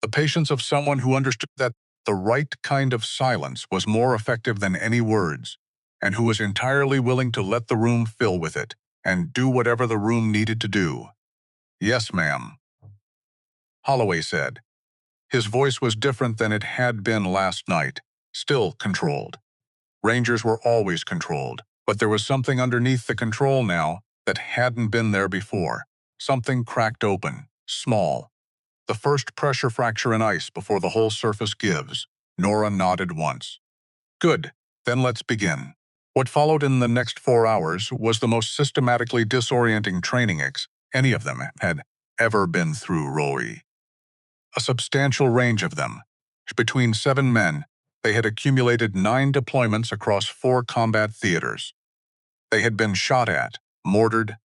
The patience of someone who understood that the right kind of silence was more effective than any words, and who was entirely willing to let the room fill with it and do whatever the room needed to do. Yes, ma'am, Holloway said. His voice was different than it had been last night, still controlled. Rangers were always controlled, but there was something underneath the control now that hadn't been there before. Something cracked open, small. The first pressure fracture in ice before the whole surface gives. Nora nodded once. Good, then let's begin. What followed in the next 4 hours was the most systematically disorienting training any of them had ever been through, Rory. A substantial range of them. Between 7 men, they had accumulated 9 deployments across 4 combat theaters. They had been shot at, mortared,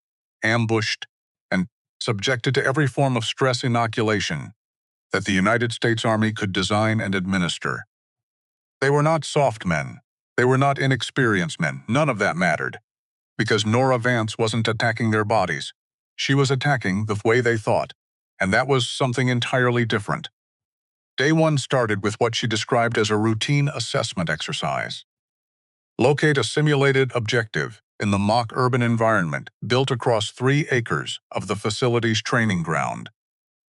ambushed, and subjected to every form of stress inoculation that the United States Army could design and administer. They were not soft men. They were not inexperienced men. None of that mattered. Because Nora Vance wasn't attacking their bodies. She was attacking the way they thought, and that was something entirely different. Day 1 started with what she described as a routine assessment exercise. Locate a simulated objective in the mock urban environment built across 3 acres of the facility's training ground.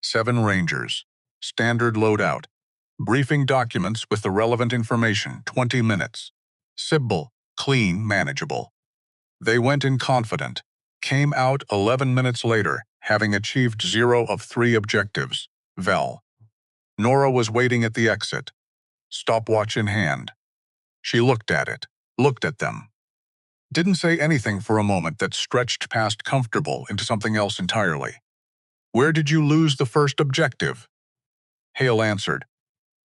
7 Rangers. Standard loadout. Briefing documents with the relevant information, 20 minutes. Simple, clean, manageable. They went in confident, came out 11 minutes later, having achieved 0 of 3 objectives. Vel. Nora was waiting at the exit, stopwatch in hand. She looked at it, looked at them. Didn't say anything for a moment that stretched past comfortable into something else entirely. Where did you lose the first objective? Hale answered.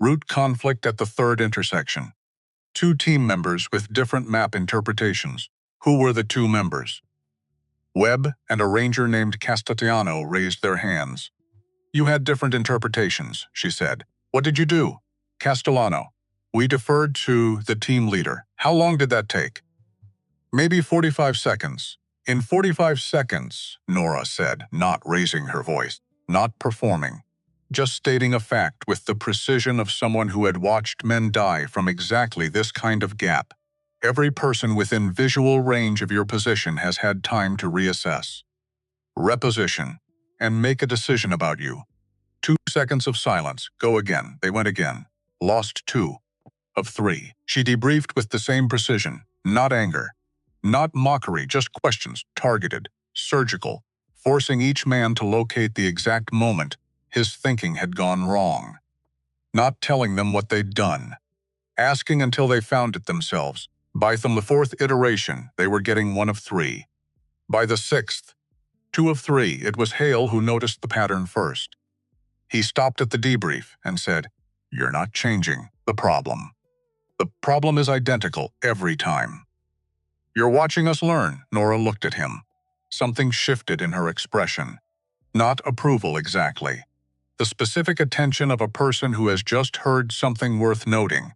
Route conflict at the 3rd intersection. 2 team members with different map interpretations. Who were the 2 members? Webb and a ranger named Castellano raised their hands. You had different interpretations, she said. What did you do? Castellano. We deferred to the team leader. How long did that take? Maybe 45 seconds. In 45 seconds, Nora said, not raising her voice, not performing. Just stating a fact with the precision of someone who had watched men die from exactly this kind of gap. Every person within visual range of your position has had time to reassess, reposition, and make a decision about you. 2 seconds of silence. Go again. They went again. Lost 2 of 3. She debriefed with the same precision, not anger, not mockery, just questions, targeted, surgical, forcing each man to locate the exact moment his thinking had gone wrong. Not telling them what they'd done. Asking until they found it themselves. By the 4th iteration, they were getting 1 of 3. By the 6th, 2 of 3, it was Hale who noticed the pattern first. He stopped at the debrief and said, You're not changing the problem. The problem is identical every time. You're watching us learn. Nora looked at him. Something shifted in her expression. Not approval exactly, The specific attention of a person who has just heard something worth noting.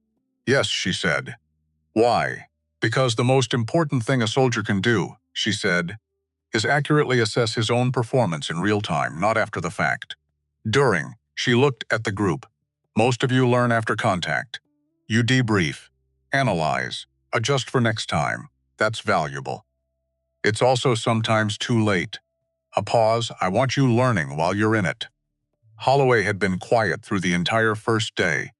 Yes, she said. Why? Because the most important thing a soldier can do, she said, is accurately assess his own performance in real time, not after the fact. During, she looked at the group. Most of you learn after contact. You debrief, analyze, adjust for next time. That's valuable. It's also sometimes too late. A pause, I want you learning while you're in it. Holloway had been quiet through the entire first day,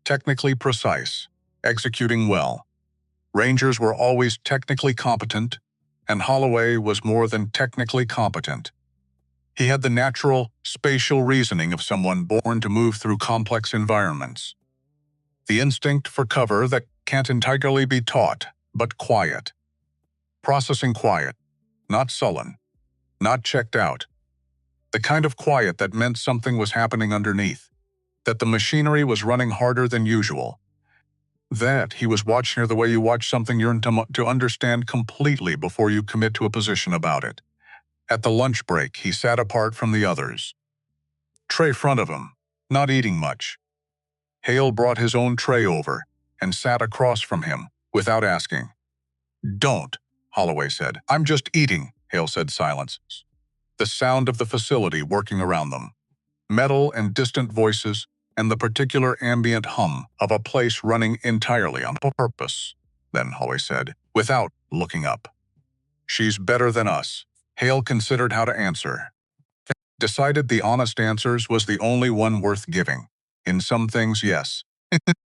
technically precise, executing well. Rangers were always technically competent, and Holloway was more than technically competent. He had the natural, spatial reasoning of someone born to move through complex environments. The instinct for cover that can't entirely be taught, but quiet. Processing quiet, not sullen, not checked out. The kind of quiet that meant something was happening underneath, that the machinery was running harder than usual, that he was watching her the way you watch something you're to understand completely before you commit to a position about it. At the lunch break, he sat apart from the others. Tray front of him, not eating much. Hale brought his own tray over and sat across from him without asking. Don't, Holloway said. I'm just eating, Hale said. Silence. The sound of the facility working around them. Metal and distant voices, and the particular ambient hum of a place running entirely on purpose. Then Holloway said, without looking up. She's better than us. Hale considered how to answer. Decided the honest answers was the only one worth giving. In some things, yes.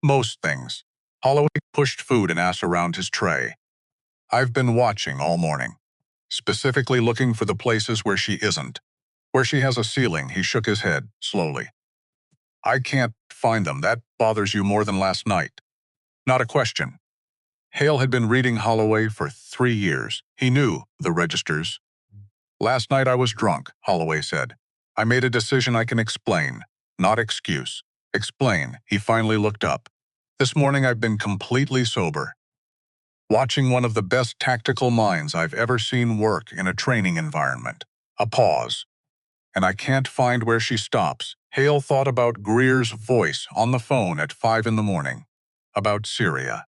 Most things. Holloway pushed food and ass around his tray. I've been watching all morning. Specifically looking for the places where she isn't. Where she has a ceiling, he shook his head, slowly. I can't find them. That bothers you more than last night. Not a question. Hale had been reading Holloway for 3 years. He knew the registers. Last night I was drunk, Holloway said. I made a decision I can explain, not excuse. Explain, he finally looked up. This morning I've been completely sober. Watching one of the best tactical minds I've ever seen work in a training environment. A pause. And I can't find where she stops. Hale thought about Greer's voice on the phone at 5 in the morning. About Syria.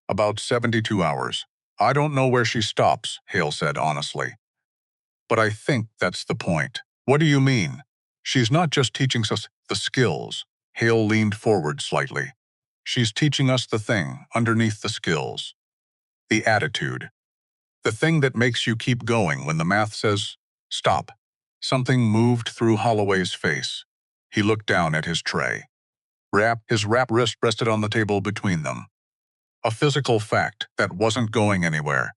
About 72 hours. I don't know where she stops, Hale said honestly. But I think that's the point. What do you mean? She's not just teaching us the skills. Hale leaned forward slightly. She's teaching us the thing underneath the skills. The attitude. The thing that makes you keep going when the math says, stop. Something moved through Holloway's face. He looked down at his tray. His wrapped wrist rested on the table between them. A physical fact that wasn't going anywhere.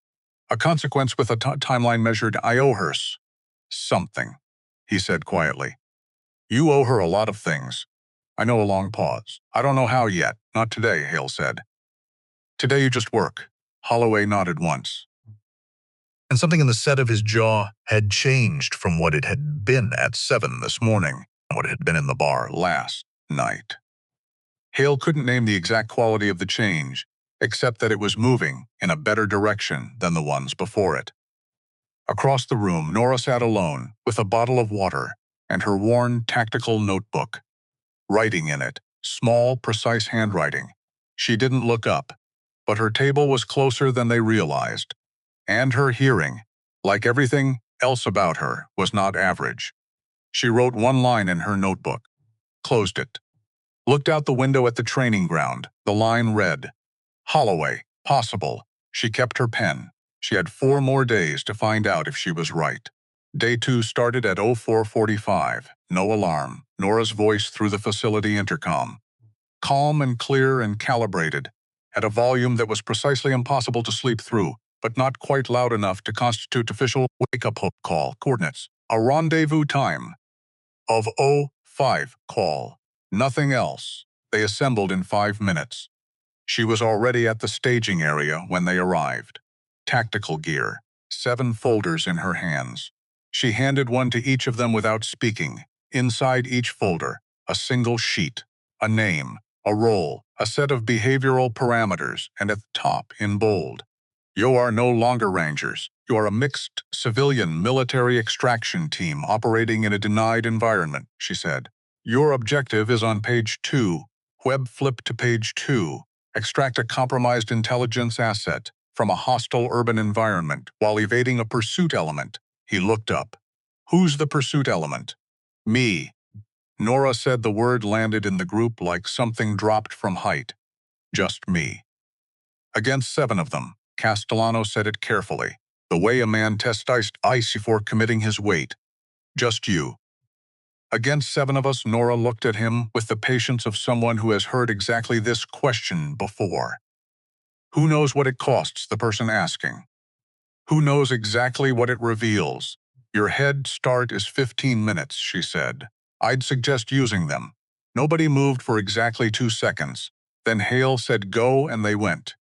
A consequence with a timeline measured. I owe her something, he said quietly. You owe her a lot of things. I know. A long pause. I don't know how yet. Not today, Hale said. Today you just work. Holloway nodded once. And something in the set of his jaw had changed from what it had been at 7 this morning, what it had been in the bar last night. Hale couldn't name the exact quality of the change, except that it was moving in a better direction than the ones before it. Across the room, Nora sat alone, with a bottle of water and her worn tactical notebook. Writing in it, small, precise handwriting. She didn't look up, but her table was closer than they realized. And her hearing, like everything else about her, was not average. She wrote one line in her notebook, closed it, looked out the window at the training ground. The line read, Holloway, possible. She kept her pen. She had 4 more days to find out if she was right. Day 2 started at 04:45. No alarm. Nora's voice through the facility intercom. Calm and clear and calibrated, at a volume that was precisely impossible to sleep through, but not quite loud enough to constitute official wake-up call. Coordinates. A rendezvous time of 05 call. Nothing else. They assembled in 5 minutes. She was already at the staging area when they arrived. Tactical gear. 7 folders in her hands. She handed one to each of them without speaking. Inside each folder, a single sheet, a name, a role, a set of behavioral parameters, and at the top, in bold, you are no longer Rangers. You are a mixed civilian military extraction team operating in a denied environment, she said. Your objective is on page 2. Webb flipped to page 2. Extract a compromised intelligence asset from a hostile urban environment while evading a pursuit element. He looked up. Who's the pursuit element? Me. Nora said the word landed in the group like something dropped from height. Just me. Against 7 of them, Castellano said it carefully, the way a man tests ice before committing his weight. Just you. Against 7 of us, Nora looked at him with the patience of someone who has heard exactly this question before. Who knows what it costs the person asking? Who knows exactly what it reveals? Your head start is 15 minutes, she said. I'd suggest using them. Nobody moved for exactly 2 seconds. Then Hale said go, and they went.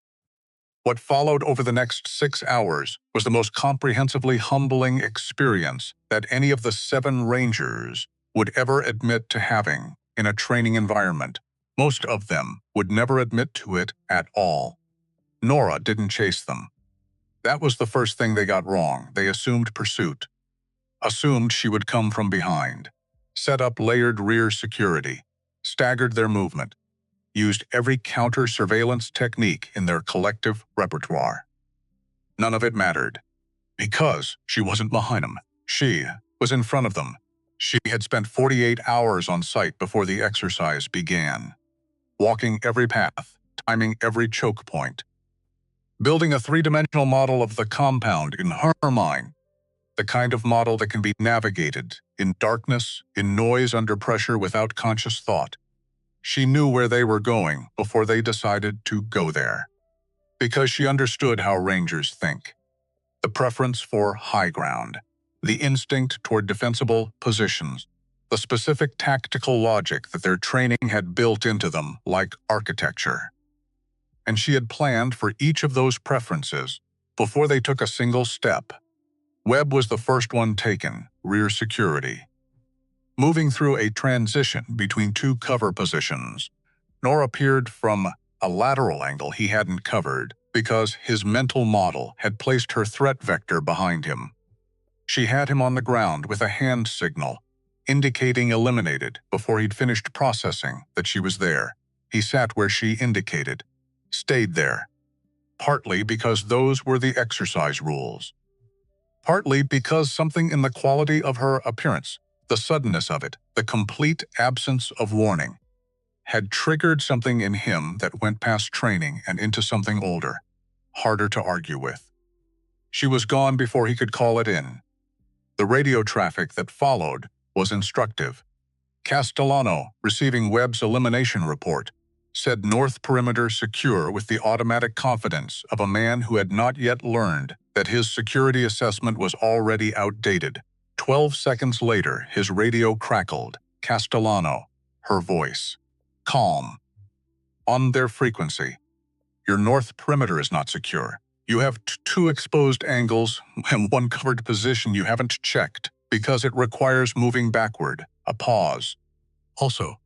What followed over the next 6 hours was the most comprehensively humbling experience that any of the 7 Rangers would ever admit to having in a training environment. Most of them would never admit to it at all. Nora didn't chase them. That was the first thing they got wrong. They assumed pursuit. Assumed she would come from behind. Set up layered rear security. Staggered their movement. Used every counter-surveillance technique in their collective repertoire. None of it mattered. Because she wasn't behind them. She was in front of them. She had spent 48 hours on site before the exercise began. Walking every path, timing every choke point. Building a 3-dimensional model of the compound in her mind. The kind of model that can be navigated in darkness, in noise under pressure without conscious thought. She knew where they were going before they decided to go there. Because she understood how Rangers think. The preference for high ground. The instinct toward defensible positions. The specific tactical logic that their training had built into them like architecture. And she had planned for each of those preferences before they took a single step. Webb was the first one taken, rear security. Moving through a transition between 2 cover positions, Nora appeared from a lateral angle he hadn't covered because his mental model had placed her threat vector behind him. She had him on the ground with a hand signal, indicating eliminated before he'd finished processing that she was there. He sat where she indicated, stayed there, partly because those were the exercise rules. Partly because something in the quality of her appearance, the suddenness of it, the complete absence of warning, had triggered something in him that went past training and into something older, harder to argue with. She was gone before he could call it in. The radio traffic that followed was instructive. Castellano, receiving Webb's elimination report, said North Perimeter secure with the automatic confidence of a man who had not yet learned that his security assessment was already outdated. 12 seconds later, his radio crackled. Castellano, her voice. Calm. On their frequency. Your North Perimeter is not secure. You have 2 exposed angles and 1 covered position you haven't checked because it requires moving backward. A pause. Also,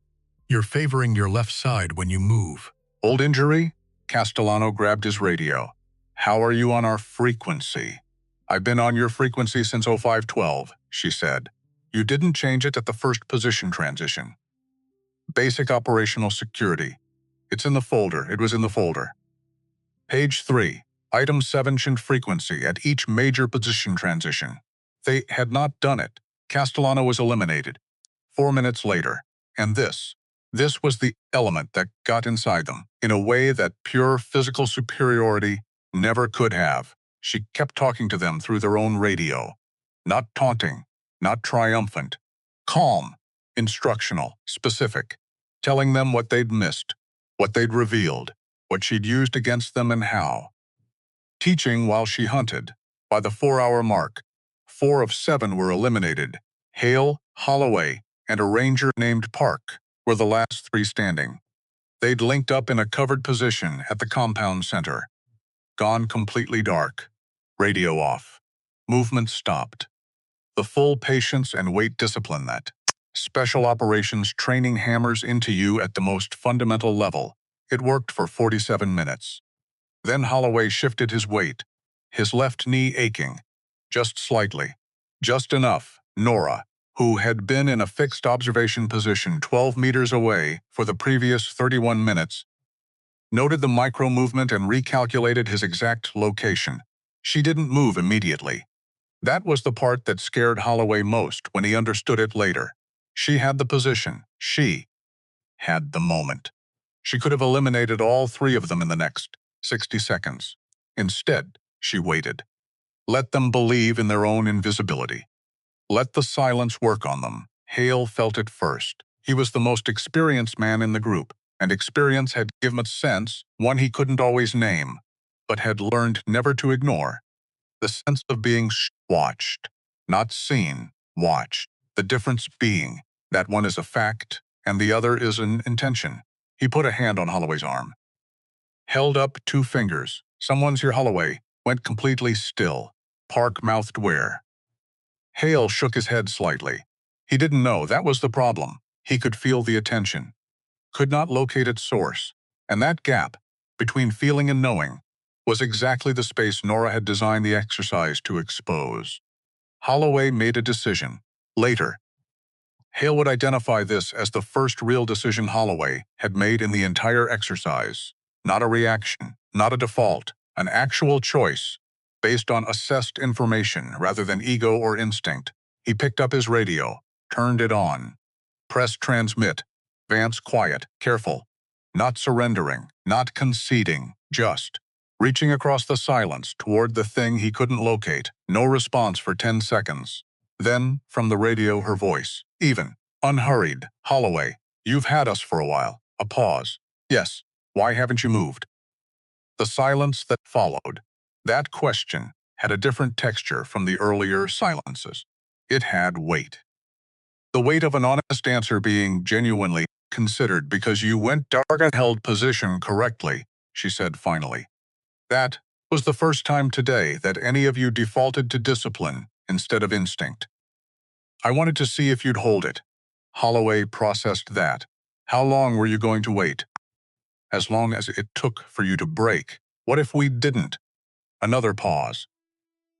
you're favoring your left side when you move. Old injury? Castellano grabbed his radio. How are you on our frequency? I've been on your frequency since 0512, she said. You didn't change it at the first position transition. Basic operational security. It's in the folder. It was in the folder. Page 3. Item 7 frequency at each major position transition. They had not done it. Castellano was eliminated. 4 minutes later. And this was the element that got inside them in a way that pure physical superiority never could have. She kept talking to them through their own radio. Not taunting, not triumphant. Calm, instructional, specific. Telling them what they'd missed, what they'd revealed, what she'd used against them and how. Teaching while she hunted. By the 4-hour mark, 4 of 7 were eliminated. Hale, Holloway, and a ranger named Park were the last 3 standing. They'd linked up in a covered position at the compound center. Gone completely dark. Radio off. Movement stopped. The full patience and weight discipline that special operations training hammers into you at the most fundamental level. It worked for 47 minutes. Then Holloway shifted his weight, his left knee aching. Just slightly. Just enough. Nora, who had been in a fixed observation position 12 meters away for the previous 31 minutes, noted the micro-movement and recalculated his exact location. She didn't move immediately. That was the part that scared Holloway most when he understood it later. She had the position. She had the moment. She could have eliminated all three of them in the next 60 seconds. Instead, she waited. Let them believe in their own invisibility. Let the silence work on them. Hale felt it first. He was the most experienced man in the group, and experience had given a sense, one he couldn't always name, but had learned never to ignore. The sense of being watched, not seen, watched. The difference being that one is a fact and the other is an intention. He put a hand on Holloway's arm. Held up two fingers. Someone's here, Holloway. Went completely still. Park mouthed where? Hale shook his head slightly. He didn't know that was the problem. He could feel the attention. Could not locate its source. And that gap, between feeling and knowing, was exactly the space Nora had designed the exercise to expose. Holloway made a decision. Later, Hale would identify this as the first real decision Holloway had made in the entire exercise. Not a reaction, not a default, an actual choice, based on assessed information rather than ego or instinct. He picked up his radio, turned it on. Press transmit. Vance quiet, careful. Not surrendering, not conceding, just reaching across the silence toward the thing he couldn't locate. No response for 10 seconds. Then, from the radio, her voice, even, unhurried. Holloway, you've had us for a while. A pause. Yes, why haven't you moved? The silence that followed. That question had a different texture from the earlier silences. It had weight. The weight of an honest answer being genuinely considered because you went dark and held position correctly, she said finally. That was the first time today that any of you defaulted to discipline instead of instinct. I wanted to see if you'd hold it. Holloway processed that. How long were you going to wait? As long as it took for you to break. What if we didn't? Another pause.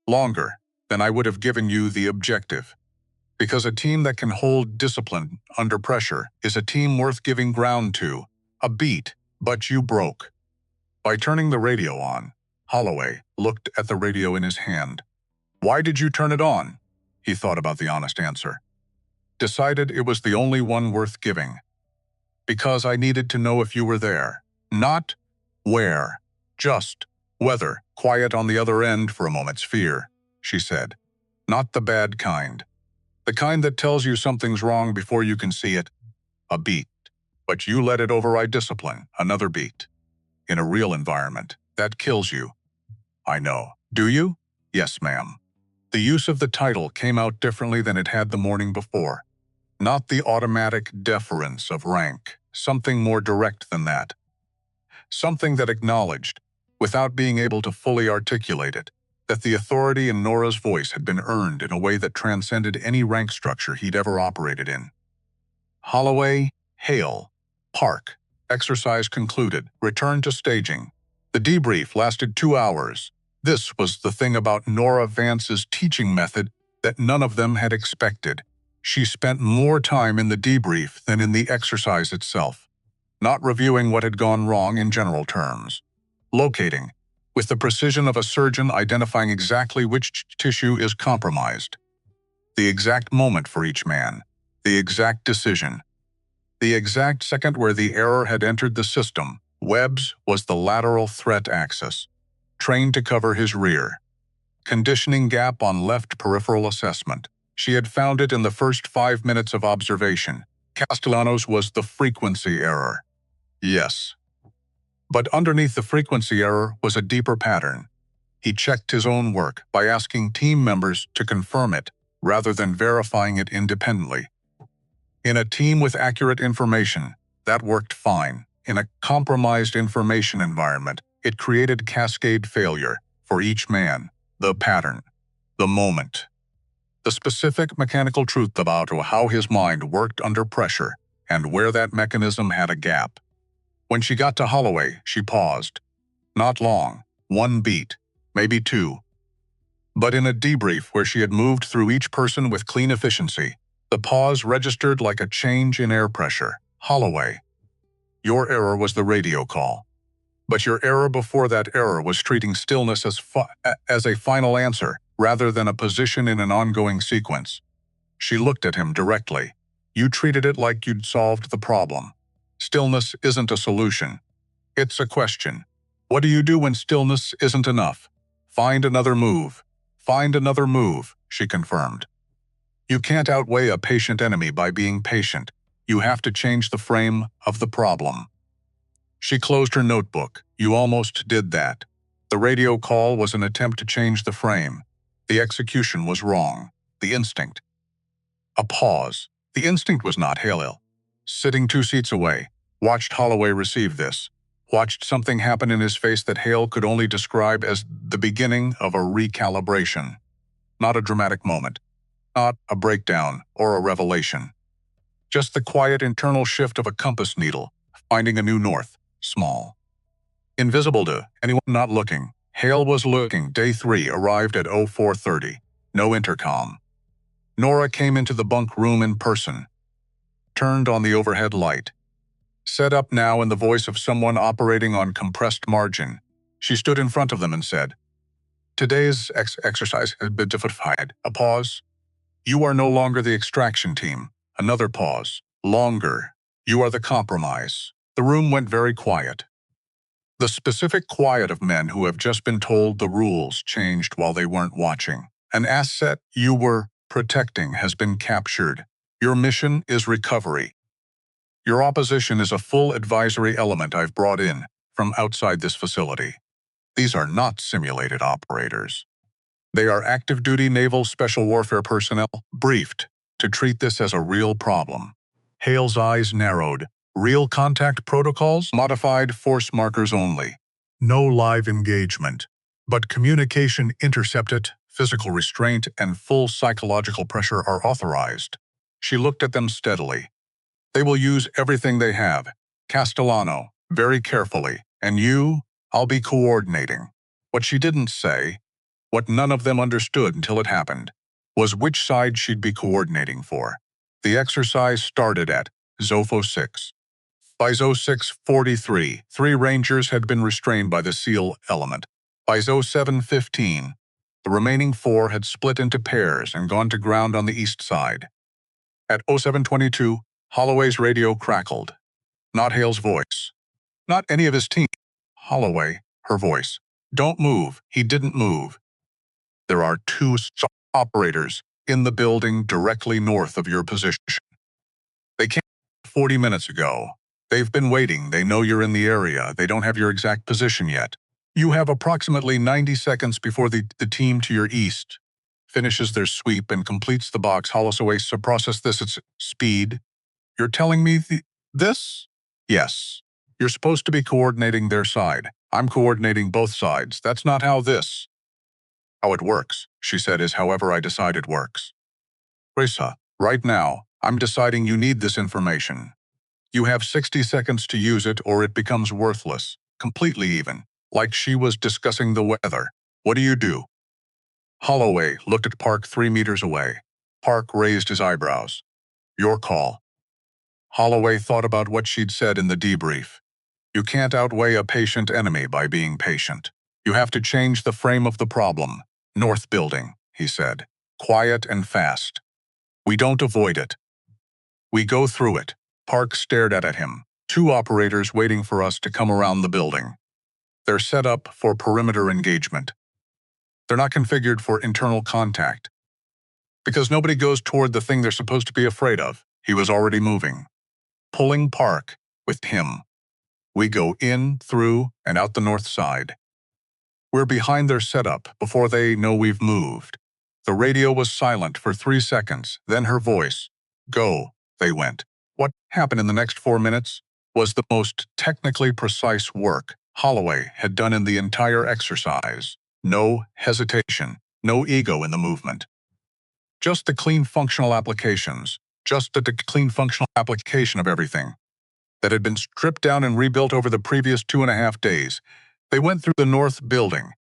Longer than I would have given you the objective. Because a team that can hold discipline under pressure is a team worth giving ground to. A beat, but you broke. By turning the radio on, Holloway looked at the radio in his hand. Why did you turn it on? He thought about the honest answer. Decided it was the only one worth giving. Because I needed to know if you were there. Not where. Just whether. Quiet on the other end for a moment's fear, she said. Not the bad kind. The kind that tells you something's wrong before you can see it. A beat. But you let it override discipline. Another beat. In a real environment, that kills you. I know. Do you? Yes, ma'am. The use of the title came out differently than it had the morning before. Not the automatic deference of rank. Something more direct than that. Something that acknowledged, without being able to fully articulate it, that the authority in Nora's voice had been earned in a way that transcended any rank structure he'd ever operated in. Holloway, Hale, Park. Exercise concluded. Return to staging. The debrief lasted 2 hours. This was the thing about Nora Vance's teaching method that none of them had expected. She spent more time in the debrief than in the exercise itself. Not reviewing what had gone wrong in general terms. Locating, with the precision of a surgeon identifying exactly which tissue is compromised. The exact moment for each man. The exact decision. The exact second where the error had entered the system. Webb's was the lateral threat axis. Trained to cover his rear. Conditioning gap on left peripheral assessment. She had found it in the first 5 minutes of observation. Castellanos was the frequency error. Yes. But underneath the frequency error was a deeper pattern. He checked his own work by asking team members to confirm it, rather than verifying it independently. In a team with accurate information, that worked fine. In a compromised information environment, it created cascade failure for each man, the pattern, the moment. The specific mechanical truth about how his mind worked under pressure and where that mechanism had a gap. When she got to Holloway, she paused. Not long, 1 beat, maybe 2. But in a debrief where she had moved through each person with clean efficiency, The pause registered like a change in air pressure. Holloway, your error was the radio call. But your error before that error was treating stillness as a final answer, rather than a position in an ongoing sequence. She looked at him directly. You treated it like you'd solved the problem. Stillness isn't a solution. It's a question. What do you do when stillness isn't enough? Find another move. Find another move, she confirmed. You can't outweigh a patient enemy by being patient. You have to change the frame of the problem. She closed her notebook. You almost did that. The radio call was an attempt to change the frame. The execution was wrong. The instinct. A pause. The instinct was not Hale. Sitting 2 seats away, watched Holloway receive this. Watched something happen in his face that Hale could only describe as the beginning of a recalibration. Not a dramatic moment. Not a breakdown or a revelation. Just the quiet internal shift of a compass needle, finding a new north. Small. Invisible to anyone not looking. Hale was looking. Day 3 arrived at 04:30. No intercom. Nora came into the bunk room in person. Turned on the overhead light. Set up now in the voice of someone operating on compressed margin. She stood in front of them and said, "Today's exercise has been defied." A pause. "You are no longer the extraction team." Another pause. "Longer. You are the compromise." The room went very quiet. The specific quiet of men who have just been told the rules changed while they weren't watching. An asset you were protecting has been captured. Your mission is recovery. Your opposition is a full advisory element I've brought in from outside this facility. These are not simulated operators. They are active-duty Naval Special Warfare personnel, briefed to treat this as a real problem. Hale's eyes narrowed. Real contact protocols, modified force markers only. No live engagement, but communication intercepted, physical restraint, and full psychological pressure are authorized. She looked at them steadily. They will use everything they have. Castellano, very carefully. And you, I'll be coordinating. What she didn't say, what none of them understood until it happened, was which side she'd be coordinating for. The exercise started at Zofo 6. By Zo 6:43, 3 Rangers had been restrained by the SEAL element. By Zo 7:15, the remaining 4 had split into pairs and gone to ground on the east side. At 07:22, Holloway's radio crackled. Not Hale's voice. Not any of his team. Holloway, her voice. "Don't move." He didn't move. "There are 2 operators in the building directly north of your position. They came 40 minutes ago. They've been waiting. They know you're in the area. They don't have your exact position yet. You have approximately 90 seconds before the team to your east finishes their sweep and completes the box. Holloway, so process this at speed. You're telling me this? Yes. You're supposed to be coordinating their side. I'm coordinating both sides. That's not how it works, she said, is however I decide it works. Risa, right now, I'm deciding you need this information. You have 60 seconds to use it or it becomes worthless, completely even, like she was discussing the weather. What do you do? Holloway looked at Park 3 meters away. Park raised his eyebrows. Your call. Holloway thought about what she'd said in the debrief. You can't outweigh a patient enemy by being patient. You have to change the frame of the problem. North building, he said. Quiet and fast. We don't avoid it. We go through it. Park stared at him. 2 operators waiting for us to come around the building. They're set up for perimeter engagement. They're not configured for internal contact. Because nobody goes toward the thing they're supposed to be afraid of. He was already moving. Pulling Park with him. We go in, through, and out the north side. We're behind their setup before they know we've moved. The radio was silent for 3 seconds, then her voice. Go, they went. What happened in the next 4 minutes was the most technically precise work Holloway had done in the entire exercise. No hesitation, no ego in the movement. Just the clean functional applications, just the clean functional application of everything that had been stripped down and rebuilt over the previous 2.5 days. They went through the north building,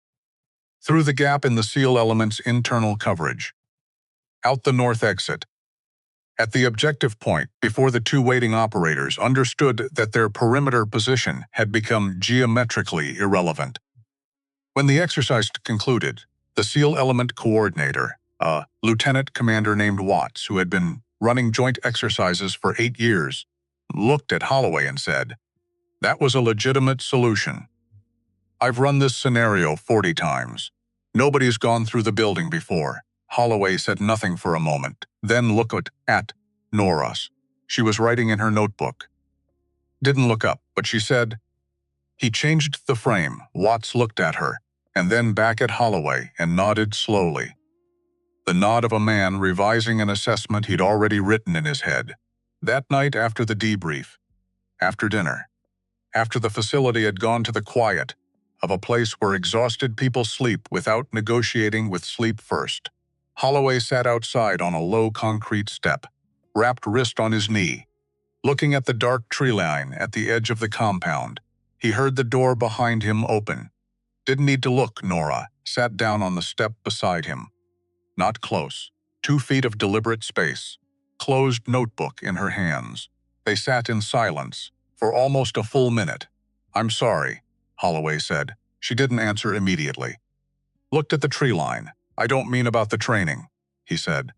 through the gap in the SEAL element's internal coverage, out the north exit, At the objective point, before the two waiting operators understood that their perimeter position had become geometrically irrelevant. When the exercise concluded, the SEAL Element Coordinator, a lieutenant commander named Watts, who had been running joint exercises for 8 years, looked at Holloway and said, "That was a legitimate solution. I've run this scenario 40 times. Nobody's gone through the building before." Holloway said nothing for a moment, then looked at Nora. She was writing in her notebook. Didn't look up, but she said, "He changed the frame." Watts looked at her, and then back at Holloway, and nodded slowly. The nod of a man revising an assessment he'd already written in his head. That night after the debrief, after dinner, after the facility had gone to the quiet of a place where exhausted people sleep without negotiating with sleep first, Holloway sat outside on a low concrete step, wrapped wrist on his knee, looking at the dark tree line at the edge of the compound. He heard the door behind him open. Didn't need to look. Nora sat down on the step beside him. Not close. 2 feet of deliberate space. Closed notebook in her hands. They sat in silence for almost a full minute. "I'm sorry," Holloway said. She didn't answer immediately. Looked at the tree line. "I don't mean about the training," he said.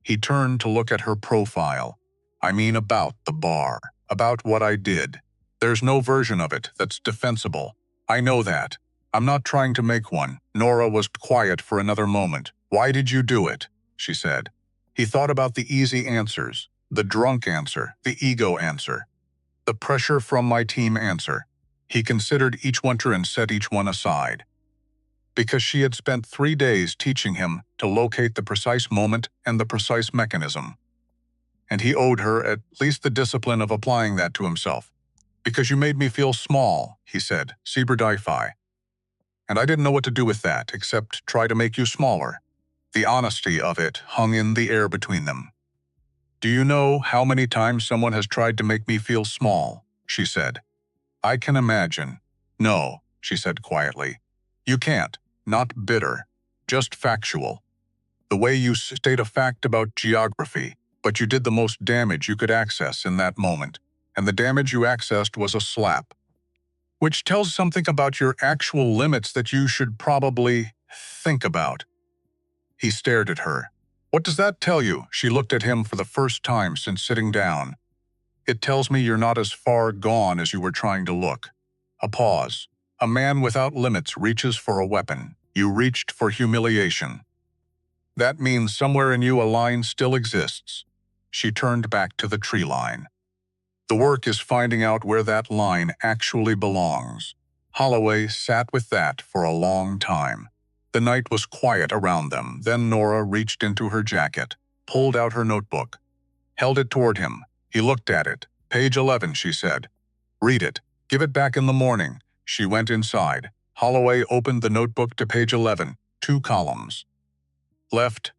He turned to look at her profile. "I mean about the bar, about what I did. There's no version of it that's defensible. I know that. I'm not trying to make one." Nora was quiet for another moment. "Why did you do it?" she said. He thought about the easy answers, the drunk answer, the ego answer, the pressure from my team answer. He considered each one and set each one aside. Because she had spent 3 days teaching him to locate the precise moment and the precise mechanism. And he owed her at least the discipline of applying that to himself. "Because you made me feel small," he said, "Cyberdi-fi. And I didn't know what to do with that, except try to make you smaller." The honesty of it hung in the air between them. "Do you know how many times someone has tried to make me feel small?" she said. "I can imagine." "No," she said quietly. "You can't. Not bitter. Just factual. The way you state a fact about geography, but you did the most damage you could access in that moment, and the damage you accessed was a slap. Which tells something about your actual limits that you should probably think about." He stared at her. "What does that tell you?" She looked at him for the first time since sitting down. "It tells me you're not as far gone as you were trying to look." A pause. "A man without limits reaches for a weapon. You reached for humiliation. That means somewhere in you a line still exists." She turned back to the tree line. "The work is finding out where that line actually belongs." Holloway sat with that for a long time. The night was quiet around them. Then Nora reached into her jacket, pulled out her notebook, held it toward him. He looked at it. "Page 11, she said. "Read it. Give it back in the morning." She went inside. Holloway opened the notebook to page 11, 2 columns. Left,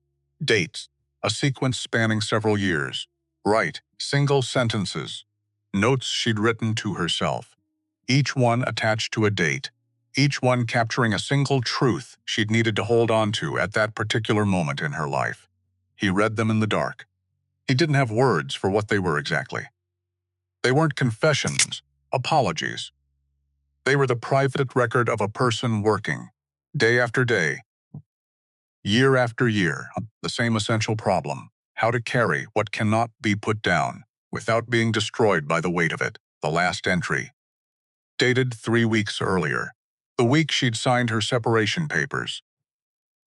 dates, a sequence spanning several years. Right, single sentences. Notes she'd written to herself. Each one attached to a date. Each one capturing a single truth she'd needed to hold on to at that particular moment in her life. He read them in the dark. He didn't have words for what they were exactly. They weren't confessions, apologies. They were the private record of a person working, day after day, year after year, on the same essential problem: how to carry what cannot be put down without being destroyed by the weight of it. The last entry, dated 3 weeks earlier, the week she'd signed her separation papers.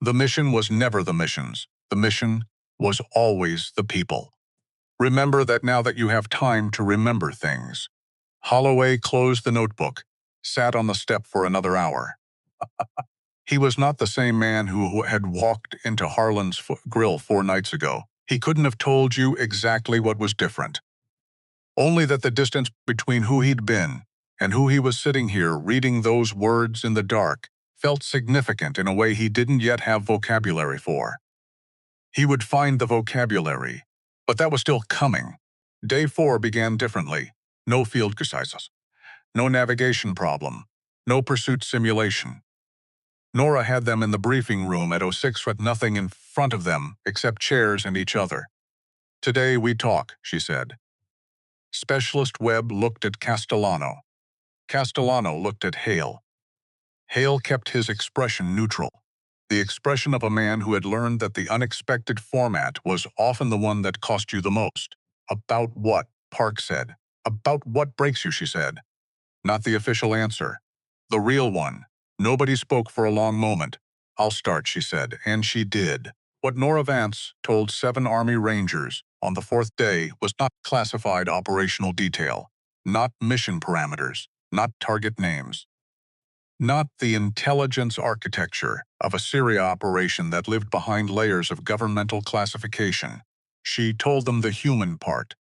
The mission was never the missions. The mission was always the people. Remember that now that you have time to remember things. Holloway closed the notebook, sat on the step for another hour. He was not the same man who had walked into Harlan's grill 4 nights ago. He couldn't have told you exactly what was different. Only that the distance between who he'd been and who he was sitting here reading those words in the dark felt significant in a way he didn't yet have vocabulary for. He would find the vocabulary, but that was still coming. Day 4 began differently. No field exercises. No navigation problem. No pursuit simulation. Nora had them in the briefing room at 06 with nothing in front of them except chairs and each other. Today we talk, she said. Specialist Webb looked at Castellano. Castellano looked at Hale. Hale kept his expression neutral, the expression of a man who had learned that the unexpected format was often the one that cost you the most. About what? Park said. About what breaks you, she said. Not the official answer. The real one. Nobody spoke for a long moment. I'll start, she said, and she did. What Nora Vance told 7 Army Rangers on the 4th day was not classified operational detail, not mission parameters, not target names, not the intelligence architecture of a Syria operation that lived behind layers of governmental classification. She told them the human part,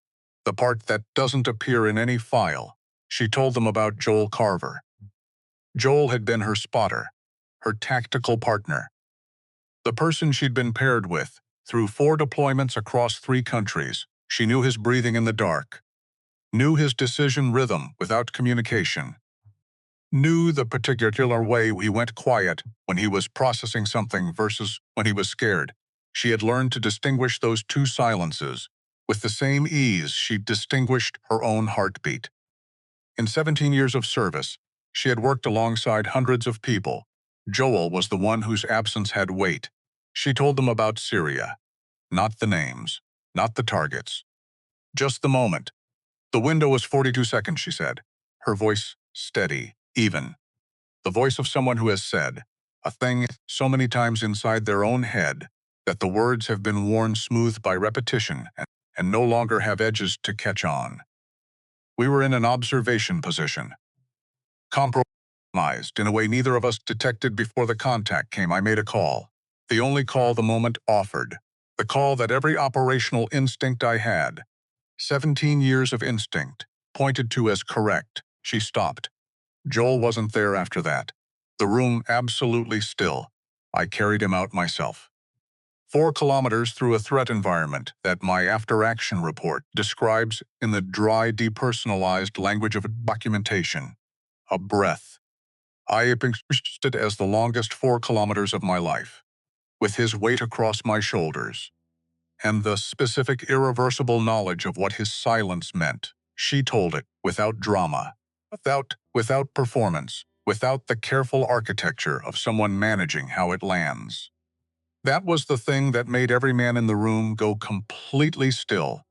the part that doesn't appear in any file. She told them about Joel Carver. Joel had been her spotter, her tactical partner, the person she'd been paired with through 4 deployments across 3 countries. She knew his breathing in the dark, knew his decision rhythm without communication, knew the particular way he went quiet when he was processing something versus when he was scared. She had learned to distinguish those 2 silences with the same ease she'd distinguished her own heartbeat. In 17 years of service, she had worked alongside hundreds of people. Joel was the one whose absence had weight. She told them about Syria. Not the names, not the targets. Just the moment. The window was 42 seconds, she said, her voice steady, even. The voice of someone who has said a thing so many times inside their own head that the words have been worn smooth by repetition and no longer have edges to catch on. We were in an observation position. Compromised in a way neither of us detected before the contact came. I made a call. The only call the moment offered. The call that every operational instinct I had, 17 years of instinct, pointed to as correct. She stopped. Joel wasn't there after that. The room absolutely still. I carried him out myself. 4 kilometers through a threat environment that my after-action report describes in the dry, depersonalized language of documentation. A breath. I experienced it as the longest 4 kilometers of my life, with his weight across my shoulders, and the specific, irreversible knowledge of what his silence meant. She told it without drama, without performance, without the careful architecture of someone managing how it lands. That was the thing that made every man in the room go completely still.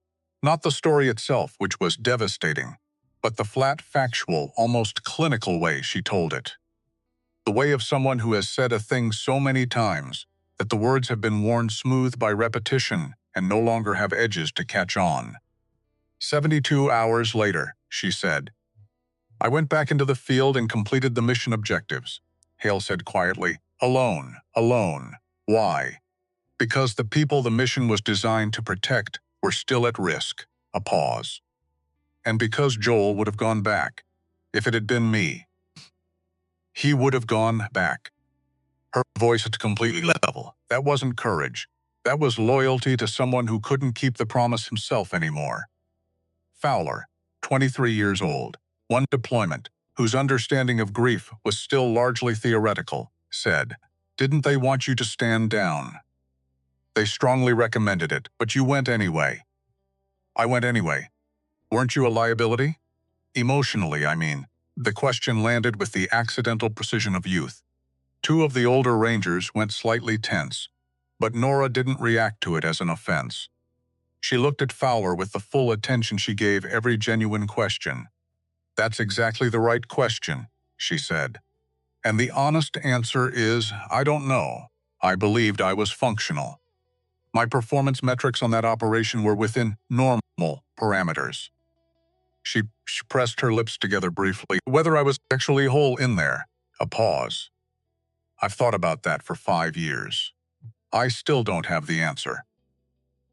Not the story itself, which was devastating, but the flat, factual, almost clinical way she told it. The way of someone who has said a thing so many times that the words have been worn smooth by repetition and no longer have edges to catch on. 72 hours later, she said, I went back into the field and completed the mission objectives. Hale said quietly, alone. Why? Because the people the mission was designed to protect were still at risk. A pause. And because Joel would have gone back. If it had been me, he would have gone back. Her voice had completely level. That wasn't courage. That was loyalty to someone who couldn't keep the promise himself anymore. Fowler, 23 years old, 1 deployment, whose understanding of grief was still largely theoretical, said, didn't they want you to stand down? They strongly recommended it, but you went anyway. I went anyway. Weren't you a liability? Emotionally, I mean. The question landed with the accidental precision of youth. 2 of the older Rangers went slightly tense, but Nora didn't react to it as an offense. She looked at Fowler with the full attention she gave every genuine question. That's exactly the right question, she said. And the honest answer is, I don't know. I believed I was functional. My performance metrics on that operation were within normal parameters. She pressed her lips together briefly. Whether I was actually whole in there. A pause. I've thought about that for 5 years. I still don't have the answer.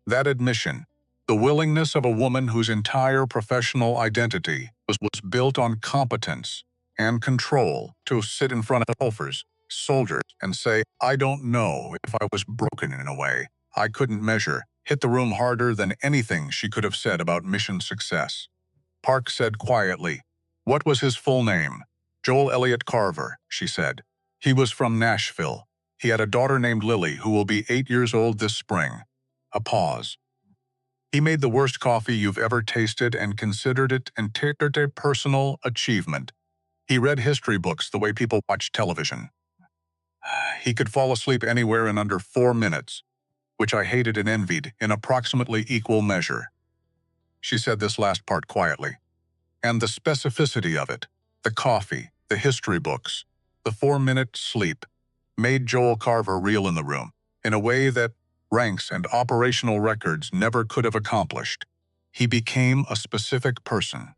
That admission, the willingness of a woman whose entire professional identity was built on competence and control to sit in front of soldiers, and say, I don't know if I was broken in a way I couldn't measure, hit the room harder than anything she could have said about mission success. Park said quietly, what was his full name? Joel Elliott Carver, she said. He was from Nashville. He had a daughter named Lily who will be 8 years old this spring. A pause. He made the worst coffee you've ever tasted and considered it an entire personal achievement. He read history books the way people watch television. He could fall asleep anywhere in under 4 minutes, which I hated and envied in approximately equal measure. She said this last part quietly. And the specificity of it, the coffee, the history books, the 4-minute sleep, made Joel Carver real in the room, in a way that ranks and operational records never could have accomplished. He became a specific person.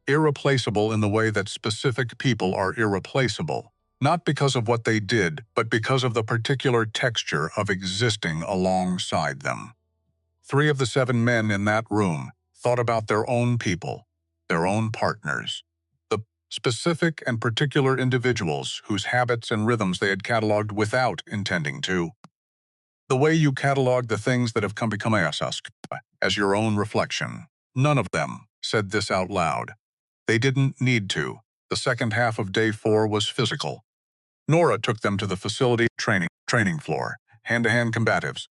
Irreplaceable in the way that specific people are irreplaceable, not because of what they did, but because of the particular texture of existing alongside them. 3 of the 7 men in that room thought about their own people, their own partners, the specific and particular individuals whose habits and rhythms they had cataloged without intending to. The way you catalog the things that have become as your own reflection. None of them said this out loud. They didn't need to. The second half of day 4 was physical. Nora took them to the facility training floor, hand-to-hand combatives.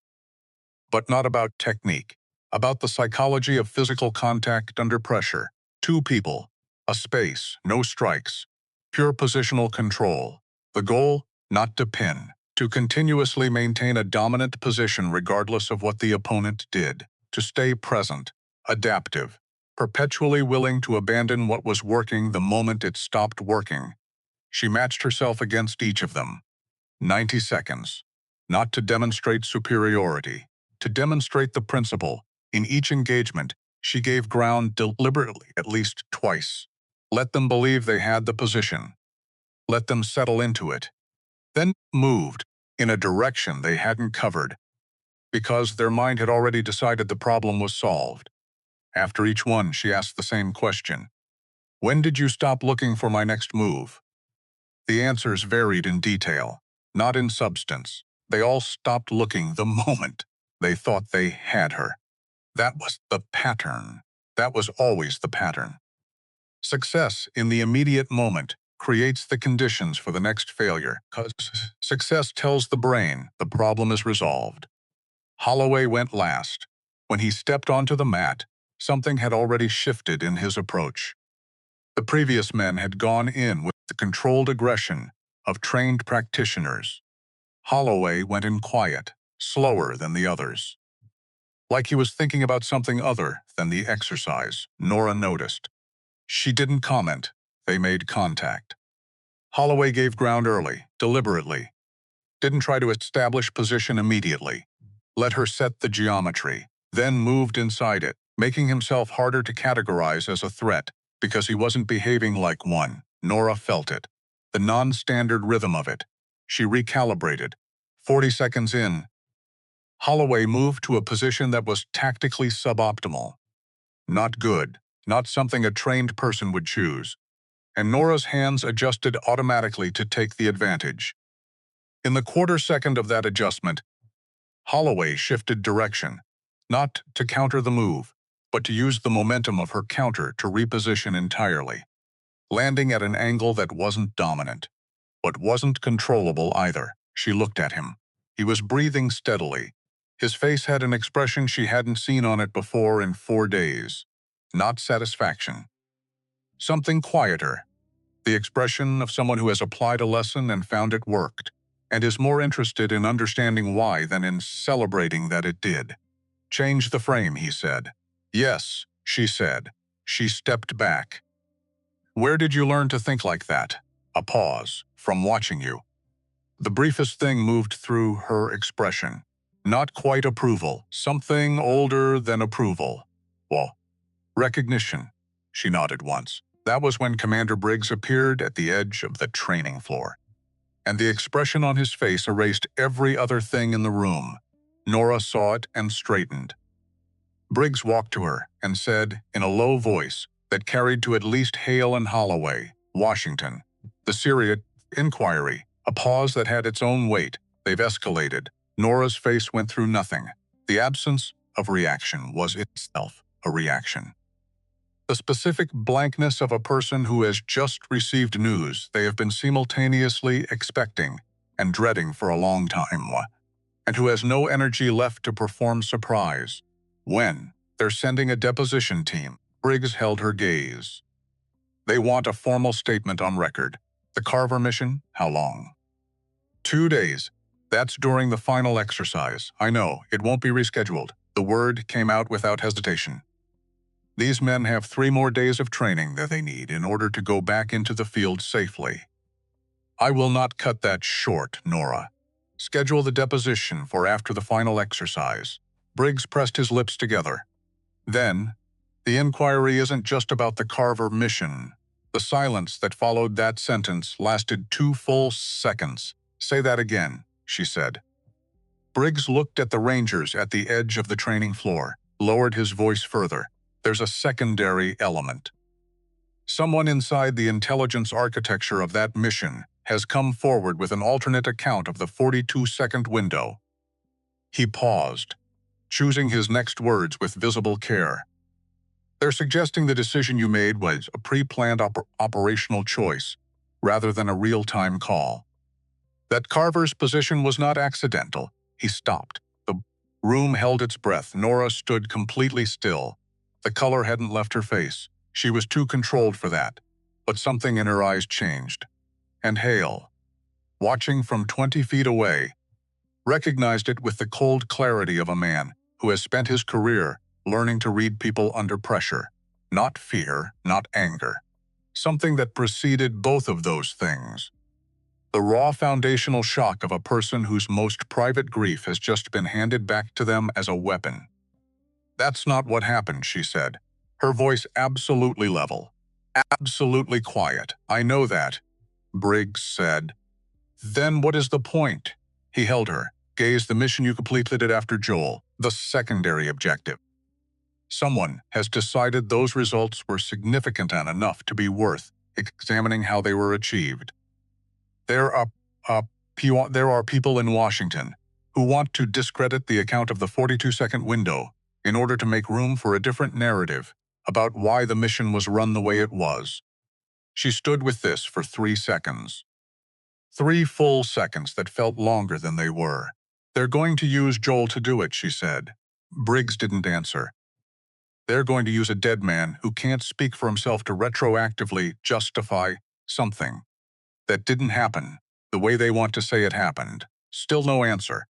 But not about technique, about the psychology of physical contact under pressure. 2 people, a space, no strikes, pure positional control. The goal, not to pin, to continuously maintain a dominant position regardless of what the opponent did, to stay present, adaptive, perpetually willing to abandon what was working the moment it stopped working. She matched herself against each of them. 90 seconds. Not to demonstrate superiority, to demonstrate the principle. In each engagement, she gave ground deliberately at least twice. Let them believe they had the position. Let them settle into it. Then moved in a direction they hadn't covered, because their mind had already decided the problem was solved. After each one, she asked the same question. When did you stop looking for my next move? The answers varied in detail, not in substance. They all stopped looking the moment they thought they had her. That was the pattern. That was always the pattern. Success in the immediate moment creates the conditions for the next failure, because success tells the brain the problem is resolved. Holloway went last. When he stepped onto the mat, something had already shifted in his approach. The previous men had gone in with the controlled aggression of trained practitioners. Holloway went in quiet, slower than the others. Like he was thinking about something other than the exercise, Nora noticed. She didn't comment. They made contact. Holloway gave ground early, deliberately. Didn't try to establish position immediately. Let her set the geometry, then moved inside it, making himself harder to categorize as a threat because he wasn't behaving like one. Nora felt it. The non-standard rhythm of it. She recalibrated. 40 seconds in, Holloway moved to a position that was tactically suboptimal. Not good, not something a trained person would choose. And Nora's hands adjusted automatically to take the advantage. In the quarter second of that adjustment, Holloway shifted direction, not to counter the move, but to use the momentum of her counter to reposition entirely, landing at an angle that wasn't dominant, but wasn't controllable either. She looked at him. He was breathing steadily. His face had an expression she hadn't seen on it before in 4 days. Not satisfaction. Something quieter. The expression of someone who has applied a lesson and found it worked, and is more interested in understanding why than in celebrating that it did. Change the frame, he said. Yes, she said. She stepped back. Where did you learn to think like that? A pause. From watching you. The briefest thing moved through her expression. Not quite approval. Something older than approval. Well, recognition. She nodded once. That was when Commander Briggs appeared at the edge of the training floor. And the expression on his face erased every other thing in the room. Nora saw it and straightened. Briggs walked to her and said, in a low voice that carried to at least Hale and Holloway, Washington, the Syria inquiry, a pause that had its own weight. They've escalated. Nora's face went through nothing. The absence of reaction was itself a reaction. The specific blankness of a person who has just received news they have been simultaneously expecting and dreading for a long time, and who has no energy left to perform surprise. When? They're sending a deposition team. Briggs held her gaze. They want a formal statement on record. The Carver mission? How long? 2 days. That's during the final exercise. I know, it won't be rescheduled. The word came out without hesitation. These men have 3 more days of training that they need in order to go back into the field safely. I will not cut that short, Nora. Schedule the deposition for after the final exercise. Briggs pressed his lips together. Then, the inquiry isn't just about the Carver mission. The silence that followed that sentence lasted 2 full seconds. Say that again, she said. Briggs looked at the Rangers at the edge of the training floor, lowered his voice further. There's a secondary element. Someone inside the intelligence architecture of that mission has come forward with an alternate account of the 42-second window. He paused, choosing his next words with visible care. They're suggesting the decision you made was a pre-planned operational choice, rather than a real-time call. That Carver's position was not accidental. He stopped. The room held its breath. Nora stood completely still. The color hadn't left her face. She was too controlled for that. But something in her eyes changed. And Hale, watching from 20 feet away, recognized it with the cold clarity of a man who has spent his career learning to read people under pressure. Not fear, not anger. Something that preceded both of those things. The raw foundational shock of a person whose most private grief has just been handed back to them as a weapon. That's not what happened, she said, her voice absolutely level, absolutely quiet. I know that, Briggs said. Then what is the point? He held her. Gaze, the mission you completed it after Joel, the secondary objective. Someone has decided those results were significant and enough to be worth examining how they were achieved. There are people in Washington who want to discredit the account of the 42-second window in order to make room for a different narrative about why the mission was run the way it was. She stood with this for 3 seconds. 3 full seconds that felt longer than they were. They're going to use Joel to do it, she said. Briggs didn't answer. They're going to use a dead man who can't speak for himself to retroactively justify something that didn't happen the way they want to say it happened. Still no answer,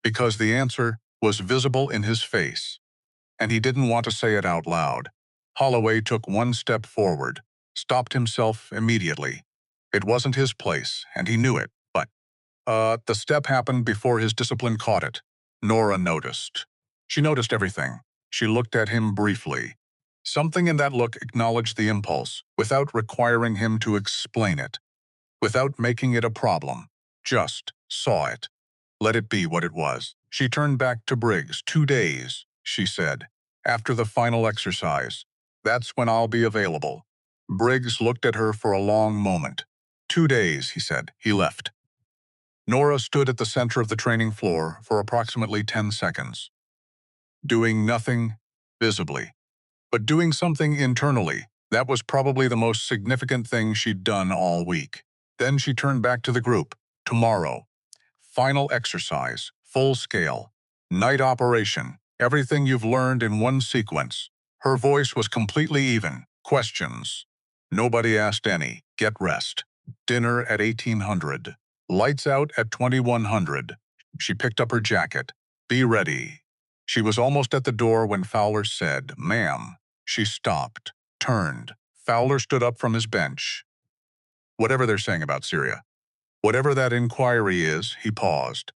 because the answer was visible in his face, and he didn't want to say it out loud. Holloway took 1 step forward, stopped himself immediately. It wasn't his place, and he knew it, but the step happened before his discipline caught it. Nora noticed. She noticed everything. She looked at him briefly. Something in that look acknowledged the impulse, without requiring him to explain it, without making it a problem. Just saw it. Let it be what it was. She turned back to Briggs. 2 days, she said, after the final exercise. That's when I'll be available. Briggs looked at her for a long moment. 2 days, he said. He left. Nora stood at the center of the training floor for approximately 10 seconds. Doing nothing visibly, but doing something internally. That was probably the most significant thing she'd done all week. Then she turned back to the group. Tomorrow. Final exercise. Full scale. Night operation. Everything you've learned in one sequence. Her voice was completely even. Questions. Nobody asked any. Get rest. Dinner at 1800. Lights out at 2100. She picked up her jacket. Be ready. She was almost at the door when Fowler said, "Ma'am." She stopped, turned. Fowler stood up from his bench. Whatever they're saying about Syria. Whatever that inquiry is, he paused,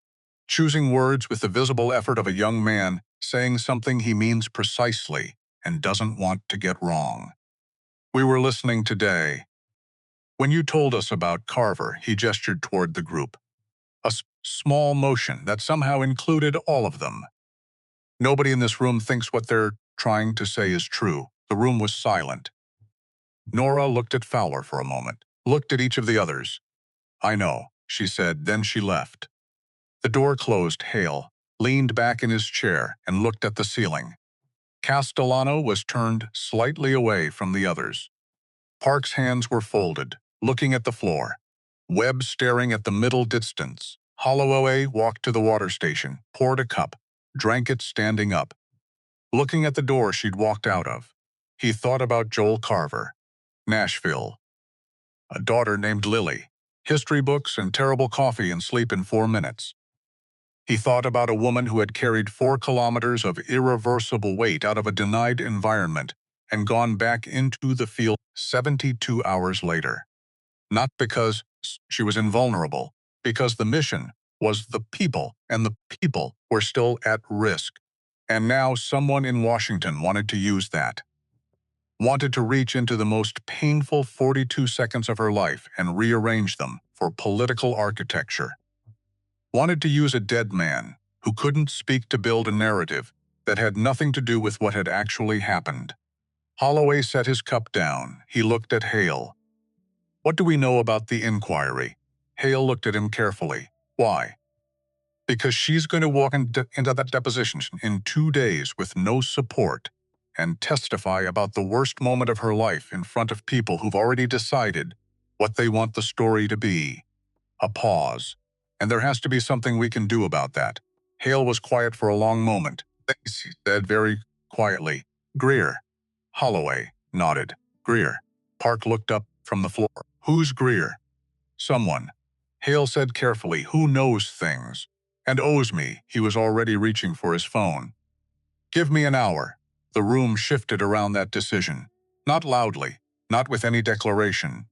choosing words with the visible effort of a young man saying something he means precisely and doesn't want to get wrong. We were listening today. When you told us about Carver, he gestured toward the group. A small motion that somehow included all of them. Nobody in this room thinks what they're trying to say is true. The room was silent. Nora looked at Fowler for a moment, looked at each of the others. I know, she said, then she left. The door closed. Hale leaned back in his chair and looked at the ceiling. Castellano was turned slightly away from the others. Park's hands were folded, looking at the floor. Webb staring at the middle distance. Holloway walked to the water station, poured a cup, drank it standing up. looking at the door she'd walked out of. He thought about Joel Carver, Nashville, a daughter named Lily, history books and terrible coffee and sleep in 4 minutes. He thought about a woman who had carried 4 kilometers of irreversible weight out of a denied environment and gone back into the field 72 hours later. Not because she was invulnerable, because the mission was the people, and the people were still at risk. And now someone in Washington wanted to use that. Wanted to reach into the most painful 42 seconds of her life and rearrange them for political architecture. Wanted to use a dead man who couldn't speak to build a narrative that had nothing to do with what had actually happened. Holloway set his cup down. He looked at Hale. "What do we know about the inquiry?" Hale looked at him carefully. "Why?" "Because she's going to walk into that deposition in 2 days with no support and testify about the worst moment of her life in front of people who've already decided what they want the story to be." A pause. "And there has to be something we can do about that." Hale was quiet for a long moment. He said very quietly, "Greer." Holloway nodded. "Greer." Park looked up from the floor. "Who's Greer?" "Someone." Hale said carefully, "who knows things and owes me." He was already reaching for his phone. "Give me an hour." The room shifted around that decision. Not loudly, not with any declaration.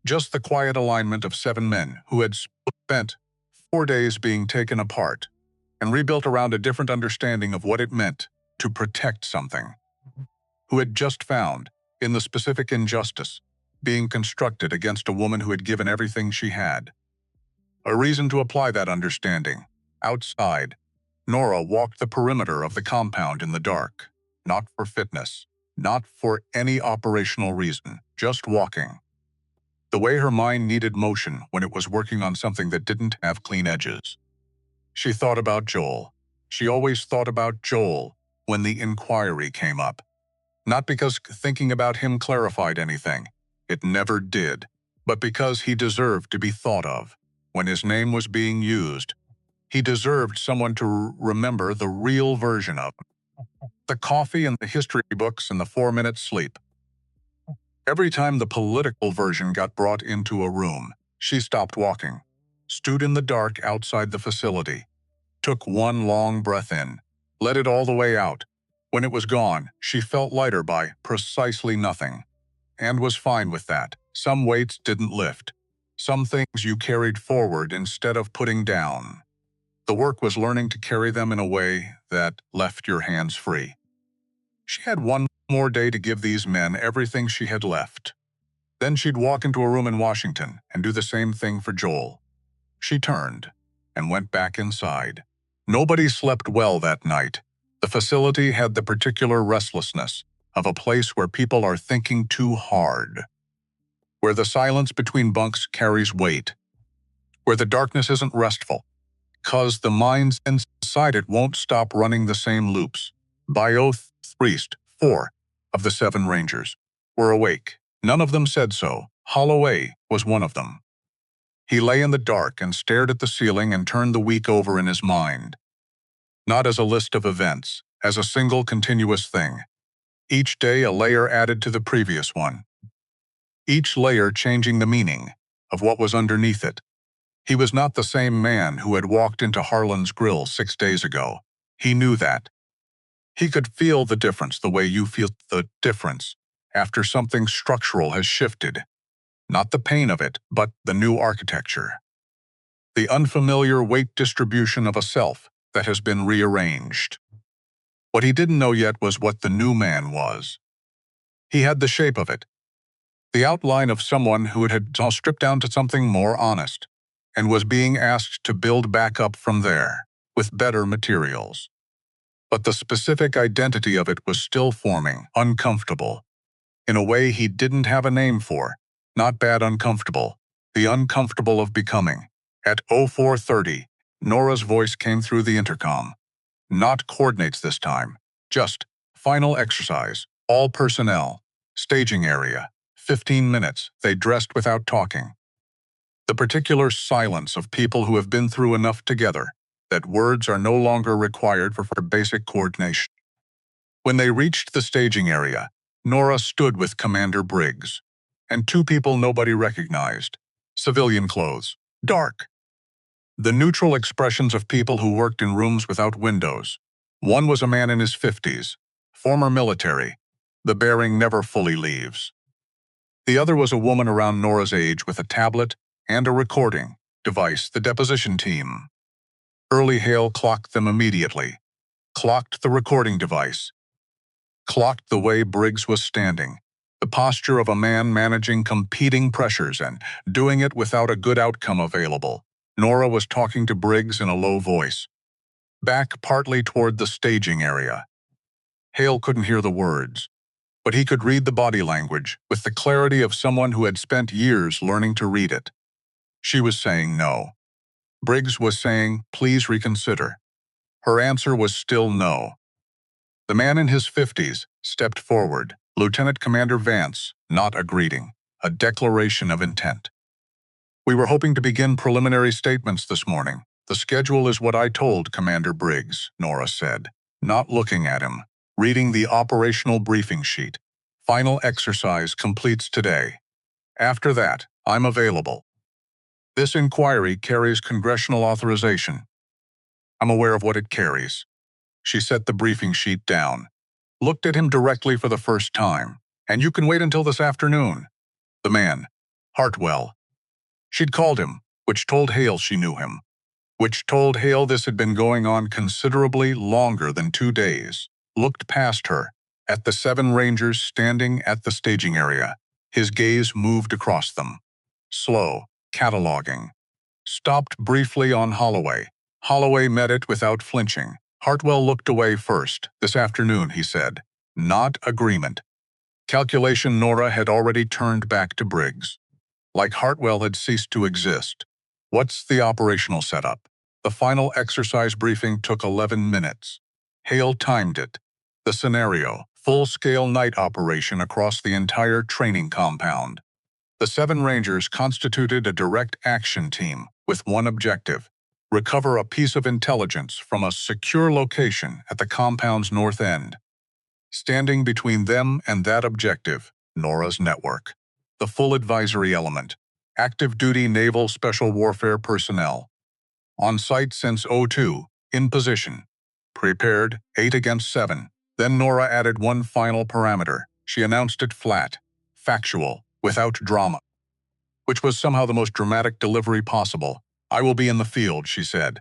Just the quiet alignment of 7 men who had spent 4 days being taken apart and rebuilt around a different understanding of what it meant to protect something. Who had just found, in the specific injustice, being constructed against a woman who had given everything she had. A reason to apply that understanding. Outside, Nora walked the perimeter of the compound in the dark. Not for fitness, not for any operational reason, just walking. The way her mind needed motion when it was working on something that didn't have clean edges. She thought about Joel. She always thought about Joel when the inquiry came up. Not because thinking about him clarified anything. It never did. But because he deserved to be thought of. When his name was being used, he deserved someone to remember the real version of him. The coffee and the history books and the 4-minute sleep. Every time the political version got brought into a room, she stopped walking, stood in the dark outside the facility, took one long breath in, let it all the way out. When it was gone, she felt lighter by precisely nothing, and was fine with that. Some weights didn't lift. Some things you carried forward instead of putting down. The work was learning to carry them in a way that left your hands free. She had one more day to give these men everything she had left. Then she'd walk into a room in Washington and do the same thing for Joel. She turned and went back inside. Nobody slept well that night. The facility had the particular restlessness of a place where people are thinking too hard, where the silence between bunks carries weight, where the darkness isn't restful, 'cause the minds inside it won't stop running the same loops. By oath, 4 of the 7 Rangers were awake. None of them said so. Holloway was one of them. He lay in the dark and stared at the ceiling and turned the week over in his mind. Not as a list of events, as a single continuous thing. Each day a layer added to the previous one. Each layer changing the meaning of what was underneath it. He was not the same man who had walked into Harlan's Grill 6 days ago. He knew that. He could feel the difference the way you feel the difference after something structural has shifted. Not the pain of it, but the new architecture. The unfamiliar weight distribution of a self that has been rearranged. What he didn't know yet was what the new man was. He had the shape of it. The outline of someone who had stripped down to something more honest and was being asked to build back up from there with better materials. But the specific identity of it was still forming, uncomfortable, in a way he didn't have a name for. Not bad uncomfortable, the uncomfortable of becoming. At 04:30, Nora's voice came through the intercom. Not coordinates this time, just final exercise, all personnel, staging area, 15 minutes, they dressed without talking. The particular silence of people who have been through enough together that words are no longer required for basic coordination. When they reached the staging area, Nora stood with Commander Briggs, and two people nobody recognized. Civilian clothes. Dark. The neutral expressions of people who worked in rooms without windows. One was a man in his 50s, former military. The bearing never fully leaves. The other was a woman around Nora's age with a tablet and a recording device, the Deposition team. Early Hale clocked them immediately. Clocked the recording device. Clocked the way Briggs was standing. The posture of a man managing competing pressures and doing it without a good outcome available. Nora was talking to Briggs in a low voice, back partly toward the staging area. Hale couldn't hear the words, but he could read the body language with the clarity of someone who had spent years learning to read it. She was saying no. Briggs was saying, please reconsider. Her answer was still no. The man in his 50s stepped forward. Lieutenant Commander Vance, not a greeting, a declaration of intent. We were hoping to begin preliminary statements this morning. The schedule is what I told Commander Briggs, Nora said, not looking at him, reading the operational briefing sheet. Final exercise completes today. After that, I'm available. This inquiry carries congressional authorization. I'm aware of what it carries. She set the briefing sheet down, looked at him directly for the first time. And you can wait until this afternoon. The man, Hartwell. She'd called him, which told Hale she knew him, which told Hale this had been going on considerably longer than 2 days. Looked past her, at the 7 Rangers standing at the staging area. His gaze moved across them. Slow, cataloging. Stopped briefly on Holloway. Holloway met it without flinching. Hartwell looked away first. This afternoon, he said. Not agreement. Calculation Nora had already turned back to Briggs. Like Hartwell had ceased to exist. What's the operational setup? The final exercise briefing took 11 minutes. Hale timed it. The scenario, full-scale night operation across the entire training compound. The 7 Rangers constituted a direct action team with one objective: recover a piece of intelligence from a secure location at the compound's north end. Standing between them and that objective, Nora's network. The full advisory element. Active duty Naval Special Warfare personnel. On site since '02, in position. Prepared, 8 against 7. Then Nora added one final parameter. She announced it flat, factual, without drama, which was somehow the most dramatic delivery possible. I will be in the field, she said.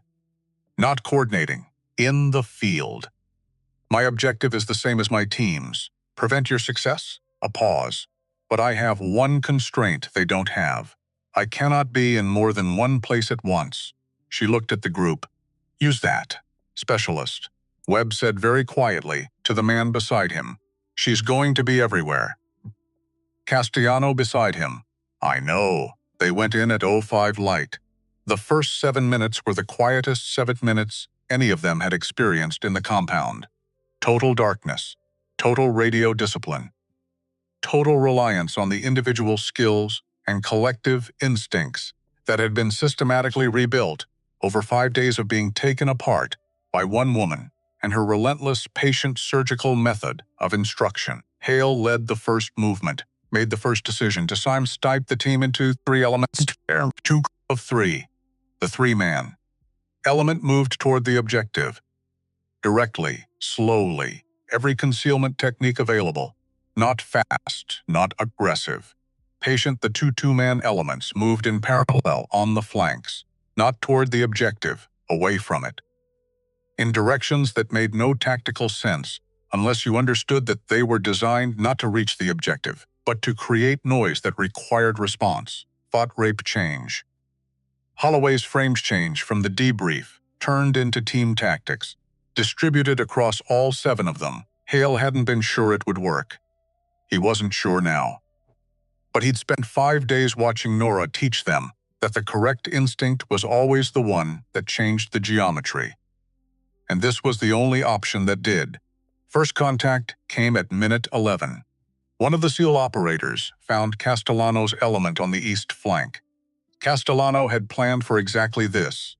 Not coordinating. In the field. My objective is the same as my team's. Prevent your success? A pause. But I have one constraint they don't have. I cannot be in more than one place at once. She looked at the group. Use that. Specialist. Webb said very quietly to the man beside him. She's going to be everywhere. Castellano beside him. I know. They went in at 05 light. The first 7 minutes were the quietest 7 minutes any of them had experienced in the compound. Total darkness. Total radio discipline. Total reliance on the individual skills and collective instincts that had been systematically rebuilt over 5 days of being taken apart by one woman and her relentless, patient surgical method of instruction. Hale led the first movement, made the first decision to stipe the team into 3 elements, 2 of 3. The 3-man element moved toward the objective. Directly, slowly, every concealment technique available. Not fast, not aggressive. Patient, the 2-man elements moved in parallel on the flanks, not toward the objective, away from it. In directions that made no tactical sense, unless you understood that they were designed not to reach the objective, but to create noise that required response. Thought rape change. Holloway's frames change from the debrief turned into team tactics, distributed across all 7 of them. Hale hadn't been sure it would work. He wasn't sure now. But he'd spent 5 days watching Nora teach them that the correct instinct was always the one that changed the geometry. And this was the only option that did. First contact came at minute 11. One of the SEAL operators found Castellano's element on the east flank. Castellano had planned for exactly this.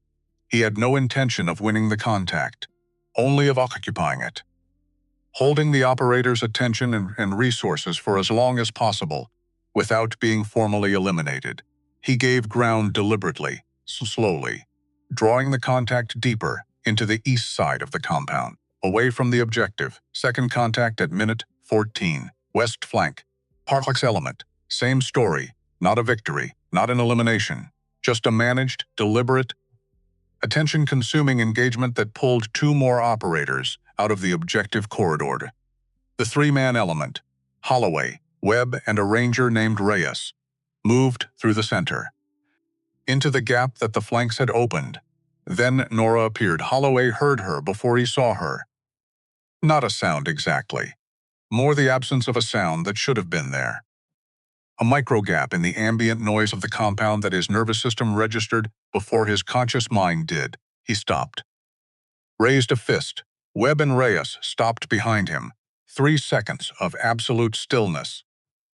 He had no intention of winning the contact, only of occupying it. holding the operator's attention and resources for as long as possible without being formally eliminated. He gave ground deliberately, slowly, drawing the contact deeper into the east side of the compound, away from the objective. Second contact at minute 14, west flank. Parallax element, same story, not a victory, not an elimination, just a managed, deliberate, attention-consuming engagement that pulled two more operators out of the objective corridor. The three-man element, Holloway, Webb, and a ranger named Reyes, moved through the center, into the gap that the flanks had opened. Then Nora appeared. Holloway heard her before he saw her. Not a sound exactly. More the absence of a sound that should have been there. A micro-gap in the ambient noise of the compound that his nervous system registered before his conscious mind did. He stopped. Raised a fist. Webb and Reyes stopped behind him. 3 seconds of absolute stillness.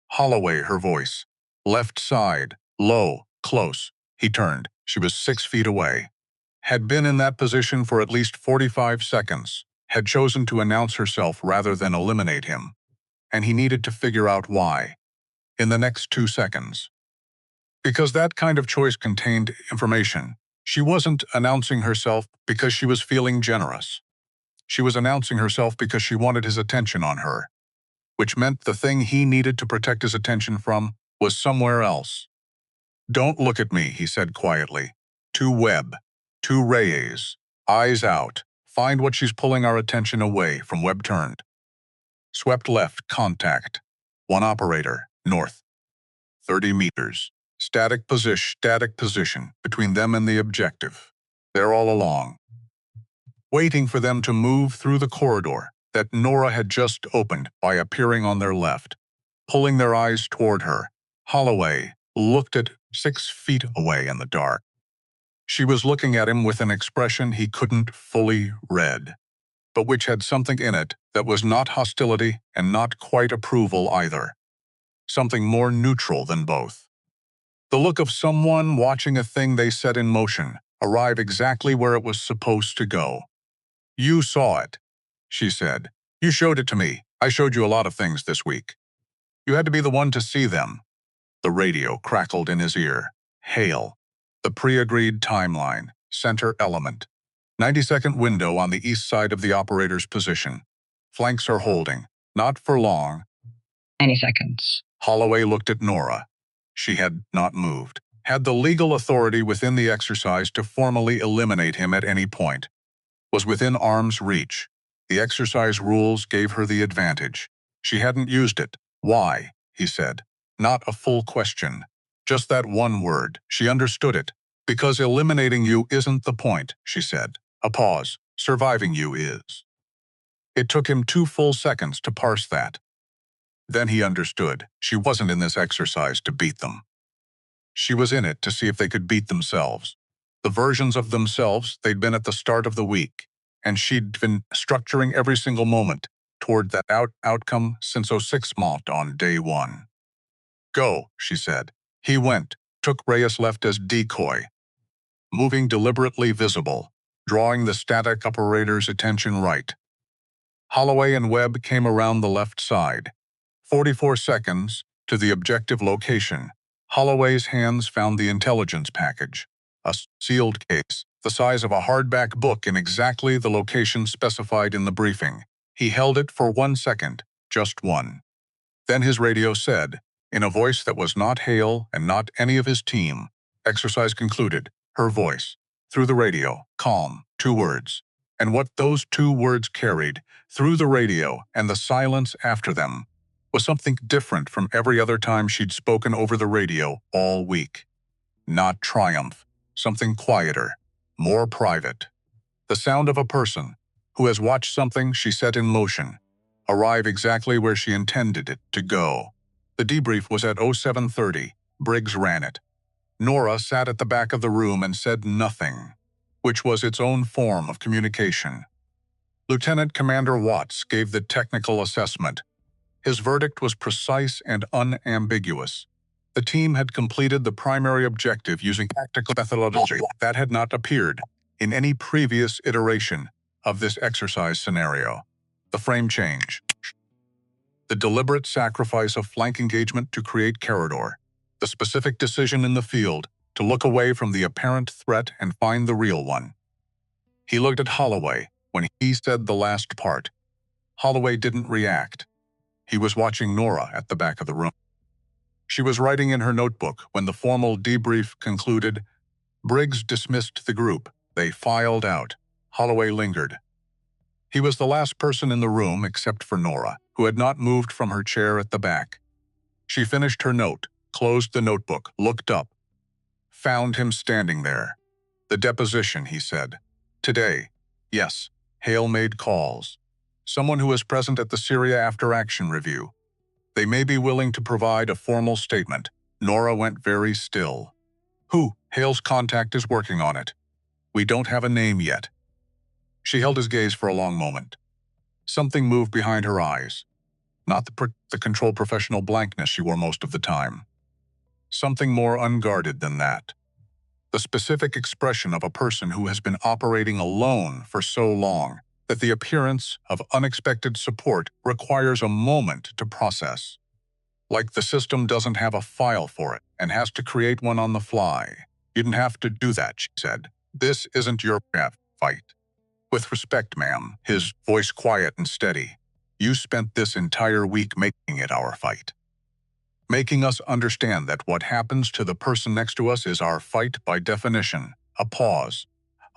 Holloway, her voice. Left side, low, close. He turned. She was 6 feet away. Had been in that position for at least 45 seconds. Had chosen to announce herself rather than eliminate him. And he needed to figure out why. In the next 2 seconds. Because that kind of choice contained information. She wasn't announcing herself because she was feeling generous. She was announcing herself because she wanted his attention on her, which meant the thing he needed to protect his attention from was somewhere else. "Don't look at me," he said quietly. To Webb, to Reyes, eyes out. Find what she's pulling our attention away from. Webb turned. Swept left, contact. One operator, north. 30 meters. Static position between them and the objective. They're all along, waiting for them to move through the corridor that Nora had just opened by appearing on their left, pulling their eyes toward her. Holloway looked at 6 feet away in the dark. She was looking at him with an expression he couldn't fully read, but which had something in it that was not hostility and not quite approval either. Something more neutral than both. The look of someone watching a thing they set in motion arrive exactly where it was supposed to go. "You saw it," she said. "You showed it to me. I showed you a lot of things this week. You had to be the one to see them." The radio crackled in his ear. Hail. The pre-agreed timeline. Center element. 90-second window on the east side of the operator's position. Flanks are holding. Not for long. 90 seconds. Holloway looked at Nora. She had not moved. Had the legal authority within the exercise to formally eliminate him at any point. Was within arm's reach. The exercise rules gave her the advantage. She hadn't used it. "Why?" he said. Not a full question. Just that one word. She understood it. "Because eliminating you isn't the point," she said. A pause. "Surviving you is." It took him 2 full seconds to parse that. Then he understood. She wasn't in this exercise to beat them. She was in it to see if they could beat themselves. The versions of themselves they'd been at the start of the week, and she'd been structuring every single moment toward that outcome since 06 Mont on day 1. "Go," she said. He went, took Reyes left as decoy, moving deliberately visible, drawing the static operator's attention right. Holloway and Webb came around the left side. 44 seconds to the objective location. Holloway's hands found the intelligence package, a sealed case, the size of a hardback book in exactly the location specified in the briefing. He held it for 1 second, just one. Then his radio said, in a voice that was not Hale and not any of his team, "Exercise concluded." Her voice, through the radio, calm, 2 words. And what those 2 words carried, through the radio and the silence after them, was something different from every other time she'd spoken over the radio all week. Not triumph, something quieter, more private. The sound of a person who has watched something she set in motion arrive exactly where she intended it to go. The debrief was at 07:30. Briggs ran it. Nora sat at the back of the room and said nothing, which was its own form of communication. Lieutenant Commander Watts gave the technical assessment. His verdict was precise and unambiguous. The team had completed the primary objective using tactical methodology that had not appeared in any previous iteration of this exercise scenario. The frame change. The deliberate sacrifice of flank engagement to create corridor. The specific decision in the field to look away from the apparent threat and find the real one. He looked at Holloway when he said the last part. Holloway didn't react. He was watching Nora at the back of the room. She was writing in her notebook when the formal debrief concluded. Briggs dismissed the group. They filed out. Holloway lingered. He was the last person in the room except for Nora, who had not moved from her chair at the back. She finished her note, closed the notebook, looked up. Found him standing there. The deposition, he said. Today. Yes. Hale made calls. Someone who was present at the Syria After Action review. They may be willing to provide a formal statement. Nora went very still. Who? Hale's contact is working on it. We don't have a name yet. She held his gaze for a long moment. Something moved behind her eyes. Not the controlled professional blankness she wore most of the time. Something more unguarded than that. The specific expression of a person who has been operating alone for so long that the appearance of unexpected support requires a moment to process. Like the system doesn't have a file for it and has to create one on the fly. You didn't have to do that, she said. This isn't your fight. With respect, ma'am, his voice quiet and steady. You spent this entire week making it our fight. Making us understand that what happens to the person next to us is our fight by definition. A pause.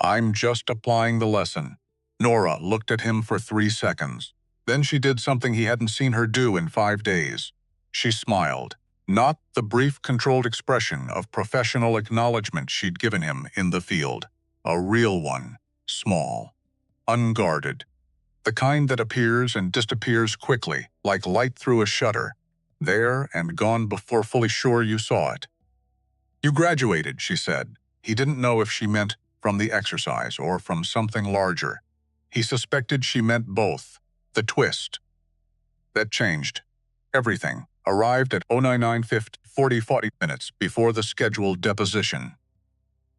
I'm just applying the lesson. Nora looked at him for 3 seconds. Then she did something he hadn't seen her do in 5 days. She smiled. Not the brief, controlled expression of professional acknowledgement she'd given him in the field. A real one. Small. Unguarded. The kind that appears and disappears quickly, like light through a shutter. There and gone before fully sure you saw it. You graduated, she said. He didn't know if she meant from the exercise or from something larger. He suspected she meant both. The twist. That changed. Everything. Arrived at 40 minutes before the scheduled deposition.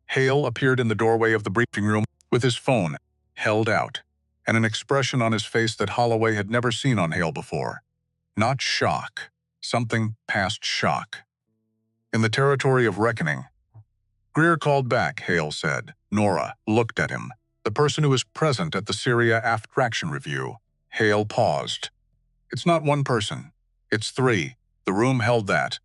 Hale appeared in the doorway of the briefing room with his phone held out, and an expression on his face that Holloway had never seen on Hale before. Not shock. Something past shock. In the territory of reckoning. Greer called back, Hale said. Nora looked at him. The person who was present at the Syria After Action review. Hale paused. It's not one person. It's 3. The room held that.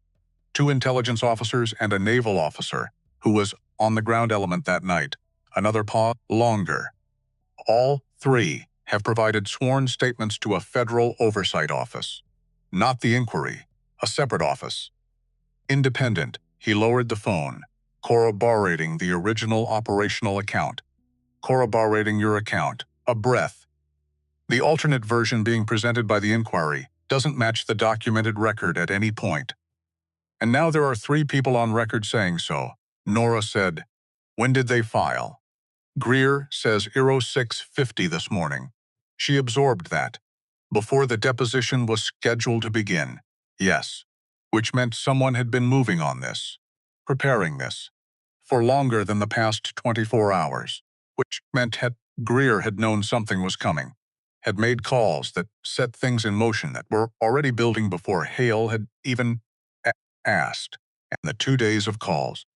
2 intelligence officers and a naval officer who was on the ground element that night. Another pause. Longer. All 3 have provided sworn statements to a federal oversight office. Not the inquiry. A separate office. Independent. He lowered the phone, corroborating the original operational account. Corroborating your account. A breath. The alternate version being presented by the inquiry doesn't match the documented record at any point. And now there are 3 people on record saying so. Nora said, when did they file? Greer says 0650 this morning. She absorbed that. Before the deposition was scheduled to begin. Yes. Which meant someone had been moving on this. Preparing this. For longer than the past 24 hours. Which meant Greer had known something was coming. Had made calls that set things in motion that were already building before Hale had even asked. And the 2 days of calls.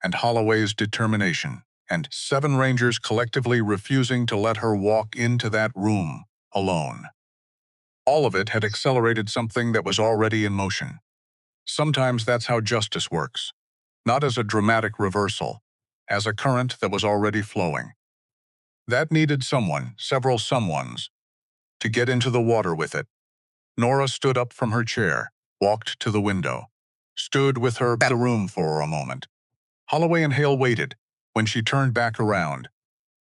And Holloway's determination. And 7 Rangers collectively refusing to let her walk into that room alone. All of it had accelerated something that was already in motion. Sometimes that's how justice works. Not as a dramatic reversal, as a current that was already flowing. That needed someone, several someones, to get into the water with it. Nora stood up from her chair, walked to the window, stood with her in the room for a moment. Holloway and Hale waited. When she turned back around,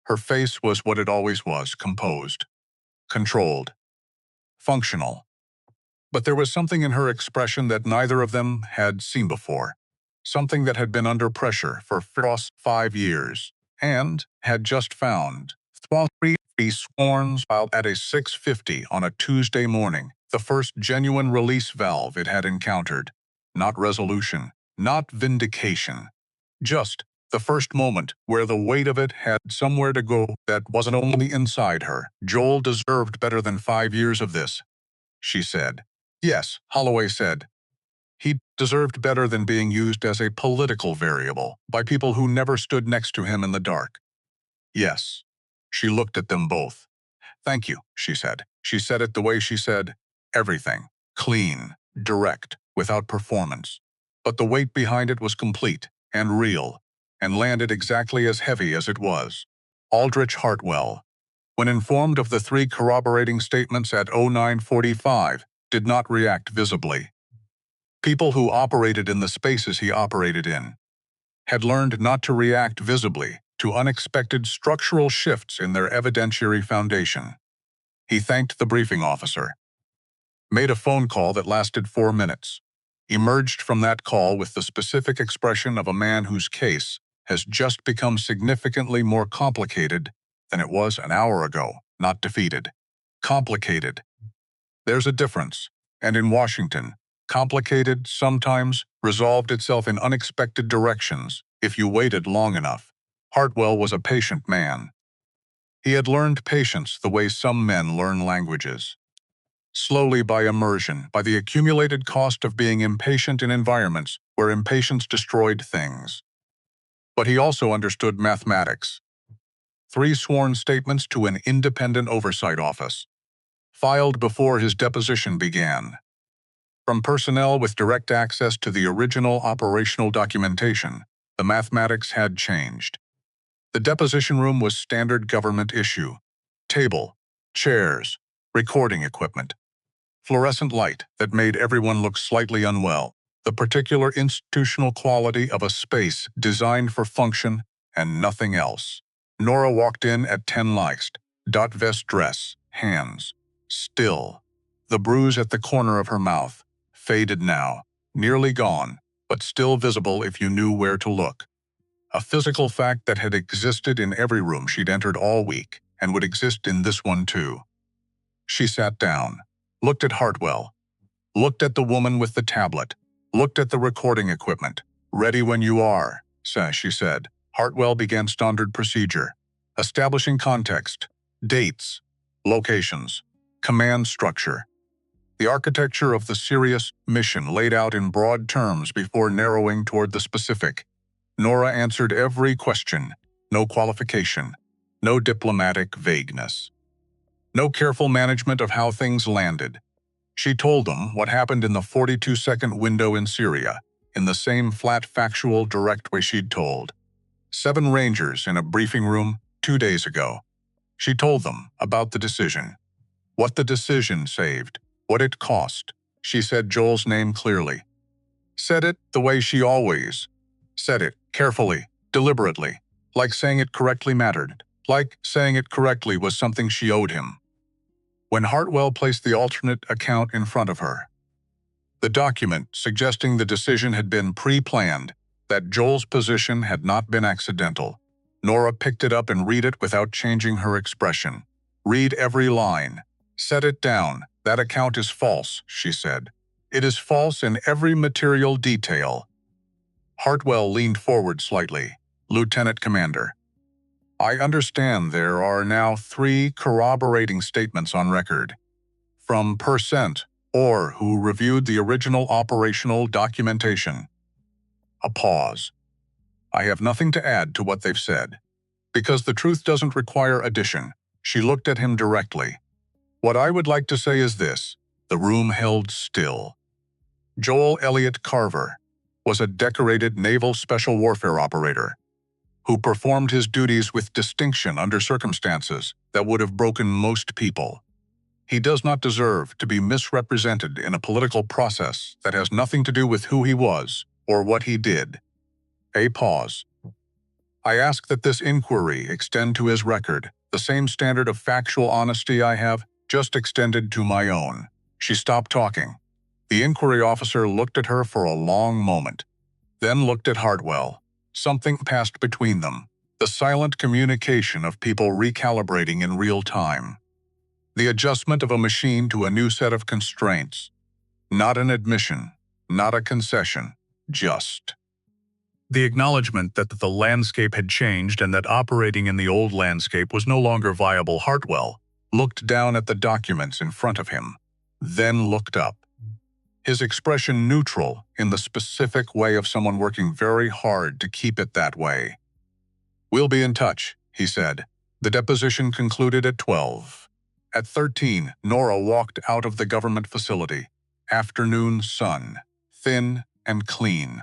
her face was what it always was, composed, controlled, functional. But there was something in her expression that neither of them had seen before. Something that had been under pressure for 5 years, and had just found. 3 sworns filed at a 6:50 on a Tuesday morning, the first genuine release valve it had encountered. Not resolution, not vindication. Just The first moment where the weight of it had somewhere to go that wasn't only inside her. Joel deserved better than 5 years of this, she said. Yes, Holloway said. He deserved better than being used as a political variable by people who never stood next to him in the dark. Yes. She looked at them both. Thank you, she said. She said it the way she said everything. Clean, direct, without performance. But the weight behind it was complete and real, and landed exactly as heavy as it was. Aldrich Hartwell, when informed of the 3 corroborating statements at 0945, did not react visibly. People who operated in the spaces he operated in had learned not to react visibly to unexpected structural shifts in their evidentiary foundation. He thanked the briefing officer, made a phone call that lasted 4 minutes, emerged from that call with the specific expression of a man whose case has just become significantly more complicated than it was an hour ago, not defeated. Complicated. There's a difference, and in Washington, complicated sometimes resolved itself in unexpected directions if you waited long enough. Hartwell was a patient man. He had learned patience the way some men learn languages. Slowly by immersion, by the accumulated cost of being impatient in environments where impatience destroyed things. But he also understood mathematics. 3 sworn statements to an independent oversight office, filed before his deposition began. From personnel with direct access to the original operational documentation, the mathematics had changed. The deposition room was standard government issue. Table, chairs, recording equipment. Fluorescent light that made everyone look slightly unwell. The particular institutional quality of a space designed for function and nothing else. Nora walked in at 10 liked. Vest dress, hands. Still. The bruise at the corner of her mouth. Faded now, nearly gone, but still visible if you knew where to look. A physical fact that had existed in every room she'd entered all week, and would exist in this one too. She sat down, looked at Hartwell, looked at the woman with the tablet, looked at the recording equipment. Ready when you are, she said. Hartwell began standard procedure, establishing context, dates, locations, command structure. The architecture of the serious mission laid out in broad terms before narrowing toward the specific. Nora answered every question, no qualification, no diplomatic vagueness, no careful management of how things landed. She told them what happened in the 42-second window in Syria, in the same flat, factual, direct way she'd told 7 Rangers in a briefing room 2 days ago. She told them about the decision, what the decision saved, what it cost. She said Joel's name clearly. Said it the way she always said it, carefully, deliberately, like saying it correctly mattered, like saying it correctly was something she owed him. When Hartwell placed the alternate account in front of her, the document suggesting the decision had been pre-planned, that Joel's position had not been accidental, Nora picked it up and read it without changing her expression. Read every line. Set it down. That account is false, she said. It is false in every material detail. Hartwell leaned forward slightly. Lieutenant Commander, I understand there are now 3 corroborating statements on record. From Percent, or who reviewed the original operational documentation. A pause. I have nothing to add to what they've said. Because the truth doesn't require addition. She looked at him directly. What I would like to say is this. The room held still. Joel Elliott Carver was a decorated Naval Special Warfare operator who performed his duties with distinction under circumstances that would have broken most people. He does not deserve to be misrepresented in a political process that has nothing to do with who he was or what he did. A pause. I ask that this inquiry extend to his record the same standard of factual honesty I have just extended to my own. She stopped talking. The inquiry officer looked at her for a long moment, then looked at Hartwell. Something passed between them, the silent communication of people recalibrating in real time. The adjustment of a machine to a new set of constraints. Not an admission, not a concession, just. The acknowledgement that the landscape had changed and that operating in the old landscape was no longer viable. Hartwell looked down at the documents in front of him, then looked up. His expression neutral in the specific way of someone working very hard to keep it that way. "We'll be in touch," he said. The deposition concluded at 12. At 13, Nora walked out of the government facility. Afternoon sun, thin and clean.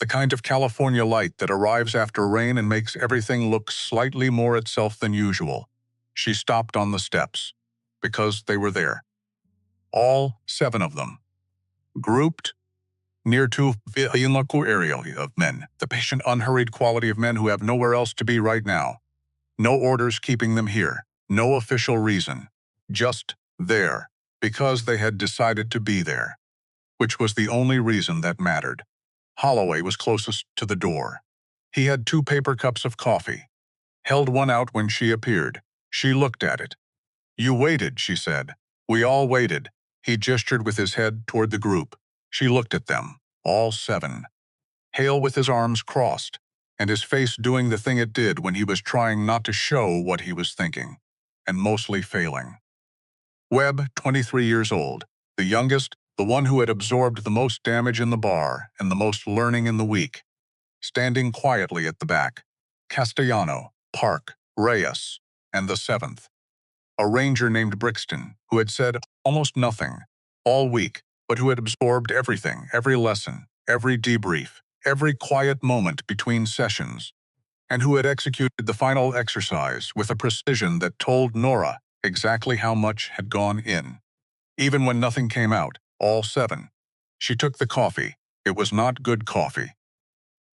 The kind of California light that arrives after rain and makes everything look slightly more itself than usual. She stopped on the steps, because they were there. All 7 of them. Grouped near to the area of men, the patient, unhurried quality of men who have nowhere else to be right now. No orders keeping them here, no official reason. Just there, because they had decided to be there. Which was the only reason that mattered. Holloway was closest to the door. He had 2 paper cups of coffee. Held one out when she appeared. She looked at it. "You waited," she said. "We all waited." He gestured with his head toward the group. She looked at them, all 7. Hale with his arms crossed, and his face doing the thing it did when he was trying not to show what he was thinking, and mostly failing. Webb, 23 years old, the youngest, the one who had absorbed the most damage in the bar and the most learning in the week, standing quietly at the back. Castellano, Park, Reyes, and the 7th. A ranger named Brixton, who had said almost nothing all week, but who had absorbed everything, every lesson, every debrief, every quiet moment between sessions, and who had executed the final exercise with a precision that told Nora exactly how much had gone in. Even when nothing came out, all 7. She took the coffee. It was not good coffee.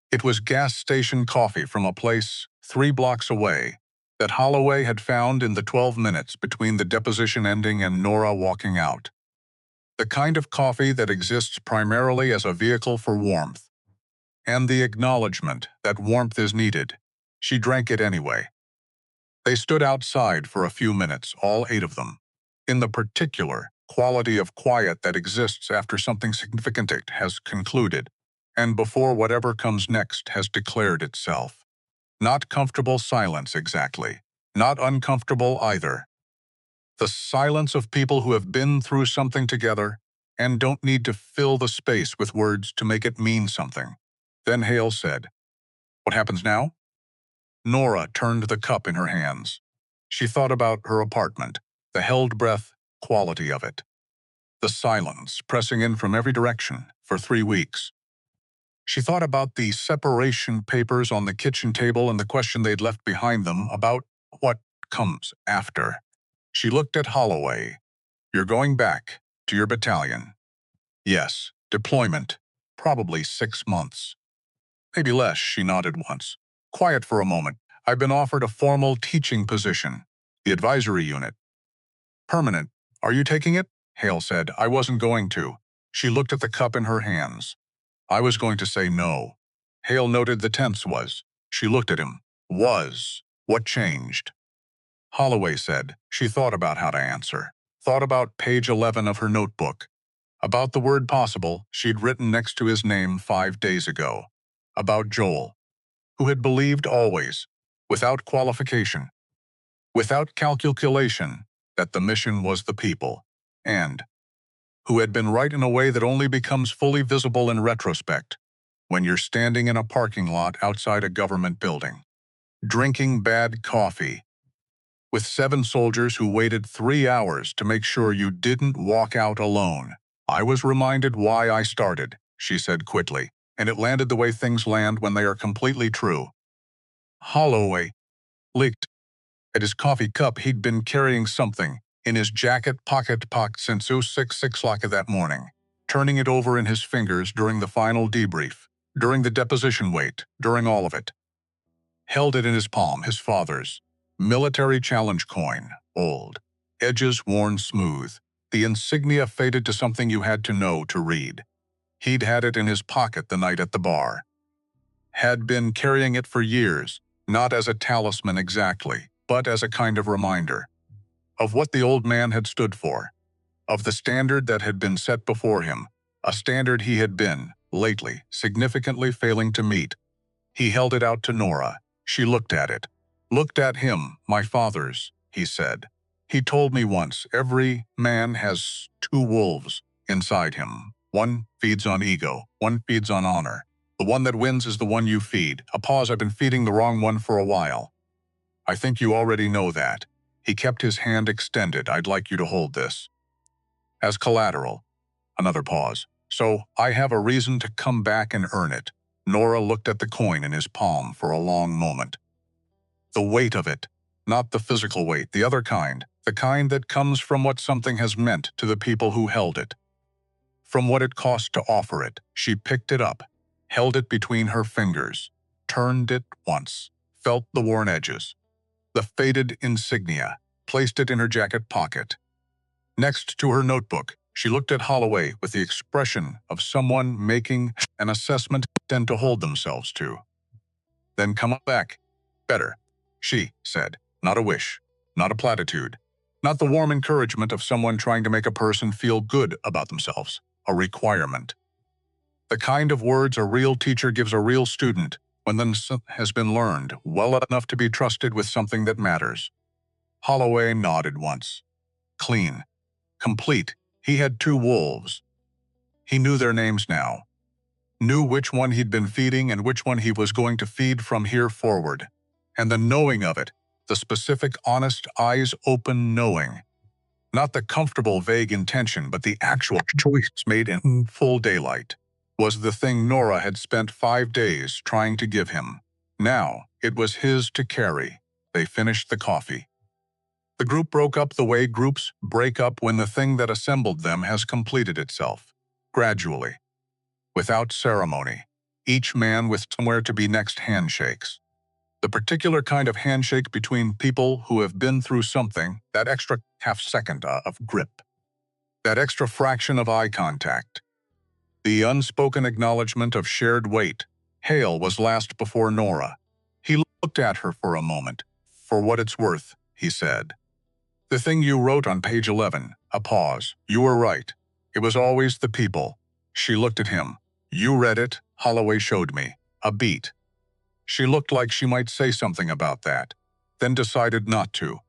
It was gas station coffee from a place 3 blocks away that Holloway had found in the 12 minutes between the deposition ending and Nora walking out. The kind of coffee that exists primarily as a vehicle for warmth, and the acknowledgement that warmth is needed. She drank it anyway. They stood outside for a few minutes, all 8 of them. In the particular quality of quiet that exists after something significant has concluded, and before whatever comes next has declared itself. Not comfortable silence exactly, not uncomfortable either. The silence of people who have been through something together and don't need to fill the space with words to make it mean something. Then Hale said, "What happens now?" Nora turned the cup in her hands. She thought about her apartment, the held breath quality of it. The silence pressing in from every direction for 3 weeks. She thought about the separation papers on the kitchen table and the question they'd left behind them about what comes after. She looked at Holloway. "You're going back to your battalion." "Yes, deployment, probably 6 months. Maybe less," she nodded once. "Quiet for a moment. I've been offered a formal teaching position, the advisory unit." "Permanent. Are you taking it?" Hale said. "I wasn't going to." She looked at the cup in her hands. "I was going to say no." Hale noted the tense was. She looked at him. Was. What changed? Holloway said. She thought about how to answer. Thought about page 11 of her notebook. About the word possible she'd written next to his name 5 days ago. About Joel, who had believed always, without qualification, without calculation, that the mission was the people, and who had been right in a way that only becomes fully visible in retrospect, when you're standing in a parking lot outside a government building, drinking bad coffee, with 7 soldiers who waited 3 hours to make sure you didn't walk out alone. "I was reminded why I started," she said quickly, "and it landed the way things land when they are completely true." Holloway licked at his coffee cup. He'd been carrying something in his jacket pocket since 6 o'clock that morning, turning it over in his fingers during the final debrief, during the deposition wait, during all of it. Held it in his palm, his father's military challenge coin, old, edges worn smooth, the insignia faded to something you had to know to read. He'd had it in his pocket the night at the bar. Had been carrying it for years, not as a talisman exactly, but as a kind of reminder of what the old man had stood for, of the standard that had been set before him, a standard he had been, lately, significantly failing to meet, He held it out to Nora. She looked at it. Looked at him, my father's, he said. He told me once, every man has two wolves inside him. One feeds on ego, one feeds on honor. The one that wins is the one you feed. A pause, I've been feeding the wrong one for a while. I think you already know that. He kept his hand extended. I'd like you to hold this. As collateral. Another pause. So, I have a reason to come back and earn it. Nora looked at the coin in his palm for a long moment. The weight of it. Not the physical weight, the other kind. The kind that comes from what something has meant to the people who held it. From what it cost to offer it. She picked it up, held it between her fingers, turned it once, felt the worn edges, the faded insignia, placed it in her jacket pocket. Next to her notebook, she looked at Holloway with the expression of someone making an assessment and to hold themselves to. Then come back. Better, she said. Not a wish, not a platitude, not the warm encouragement of someone trying to make a person feel good about themselves. A requirement. The kind of words a real teacher gives a real student when the has been learned well enough to be trusted with something that matters. Holloway nodded once. Clean. Complete. He had two wolves. He knew their names now. Knew which one he'd been feeding and which one he was going to feed from here forward. And the knowing of it, the specific, honest, eyes-open knowing. Not the comfortable, vague intention, but the actual choice made in full daylight, was the thing Nora had spent 5 days trying to give him. Now, it was his to carry. They finished the coffee. The group broke up the way groups break up when the thing that assembled them has completed itself. Gradually. Without ceremony. Each man with somewhere to be next handshakes. The particular kind of handshake between people who have been through something, that extra half-second of grip. That extra fraction of eye contact. The unspoken acknowledgement of shared weight. Hale was last before Nora. He looked at her for a moment. For what it's worth, he said. The thing you wrote on page 11, a pause. You were right. It was always the people. She looked at him. You read it, Holloway showed me. A beat. She looked like she might say something about that, then decided not to.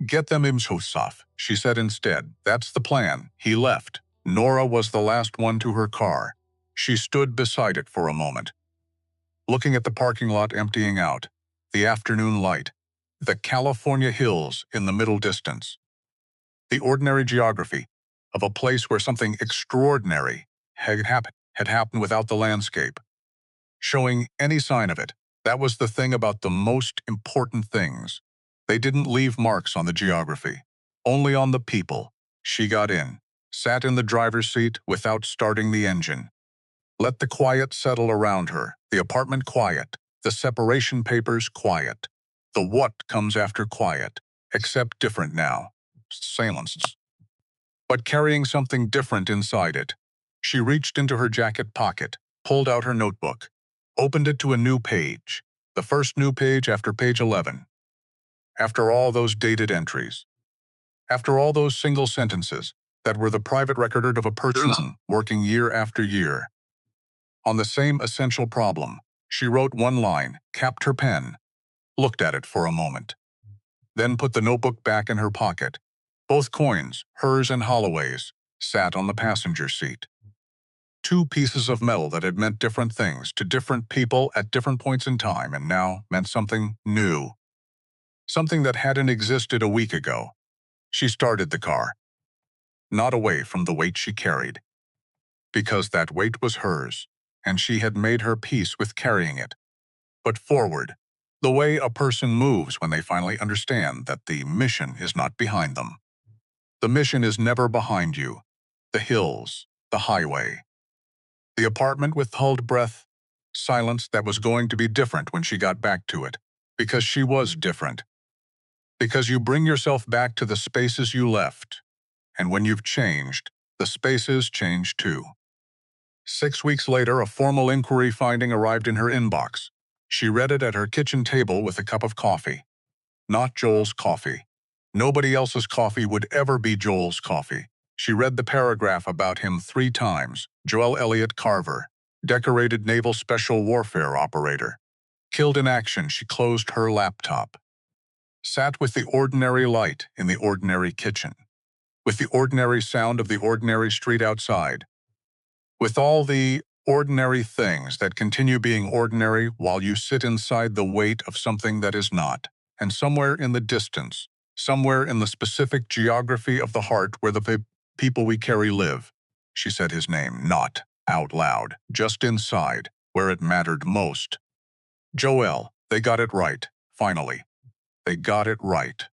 Get them Imshosaf, she said instead. That's the plan. He left. Nora was the last one to her car. She stood beside it for a moment, looking at the parking lot emptying out, the afternoon light, the California hills in the middle distance. The ordinary geography of a place where something extraordinary had happened without the landscape. Showing any sign of it. That was the thing about the most important things. They didn't leave marks on the geography, only on the people. She got in, sat in the driver's seat without starting the engine. Let the quiet settle around her, the apartment quiet, the separation papers quiet. The what comes after quiet, except different now. Silence. But carrying something different inside it. She reached into her jacket pocket, pulled out her notebook. Opened it to a new page, the first new page after page 11. After all those dated entries. After all those single sentences that were the private record of a person working year after year. On the same essential problem, she wrote one line, capped her pen, looked at it for a moment. Then put the notebook back in her pocket. Both coins, hers and Holloway's, sat on the passenger seat. Two pieces of metal that had meant different things to different people at different points in time and now meant something new. Something that hadn't existed a week ago. She started the car. Not away from the weight she carried. Because that weight was hers, and she had made her peace with carrying it. But forward, the way a person moves when they finally understand that the mission is not behind them. The mission is never behind you. The hills, the highway. The apartment with held breath, silence that was going to be different when she got back to it, because she was different. Because you bring yourself back to the spaces you left, and when you've changed, the spaces change too. 6 weeks later, a formal inquiry finding arrived in her inbox. She read it at her kitchen table with a cup of coffee. Not Joel's coffee. Nobody else's coffee would ever be Joel's coffee. She read the paragraph about him 3 times. Joel Elliott Carver, decorated Naval Special Warfare operator. Killed in action, she closed her laptop. Sat with the ordinary light in the ordinary kitchen. With the ordinary sound of the ordinary street outside. With all the ordinary things that continue being ordinary while you sit inside the weight of something that is not. And somewhere in the distance, somewhere in the specific geography of the heart where the people we carry live, she said his name, not out loud, just inside, where it mattered most. Joelle, they got it right, finally. They got it right.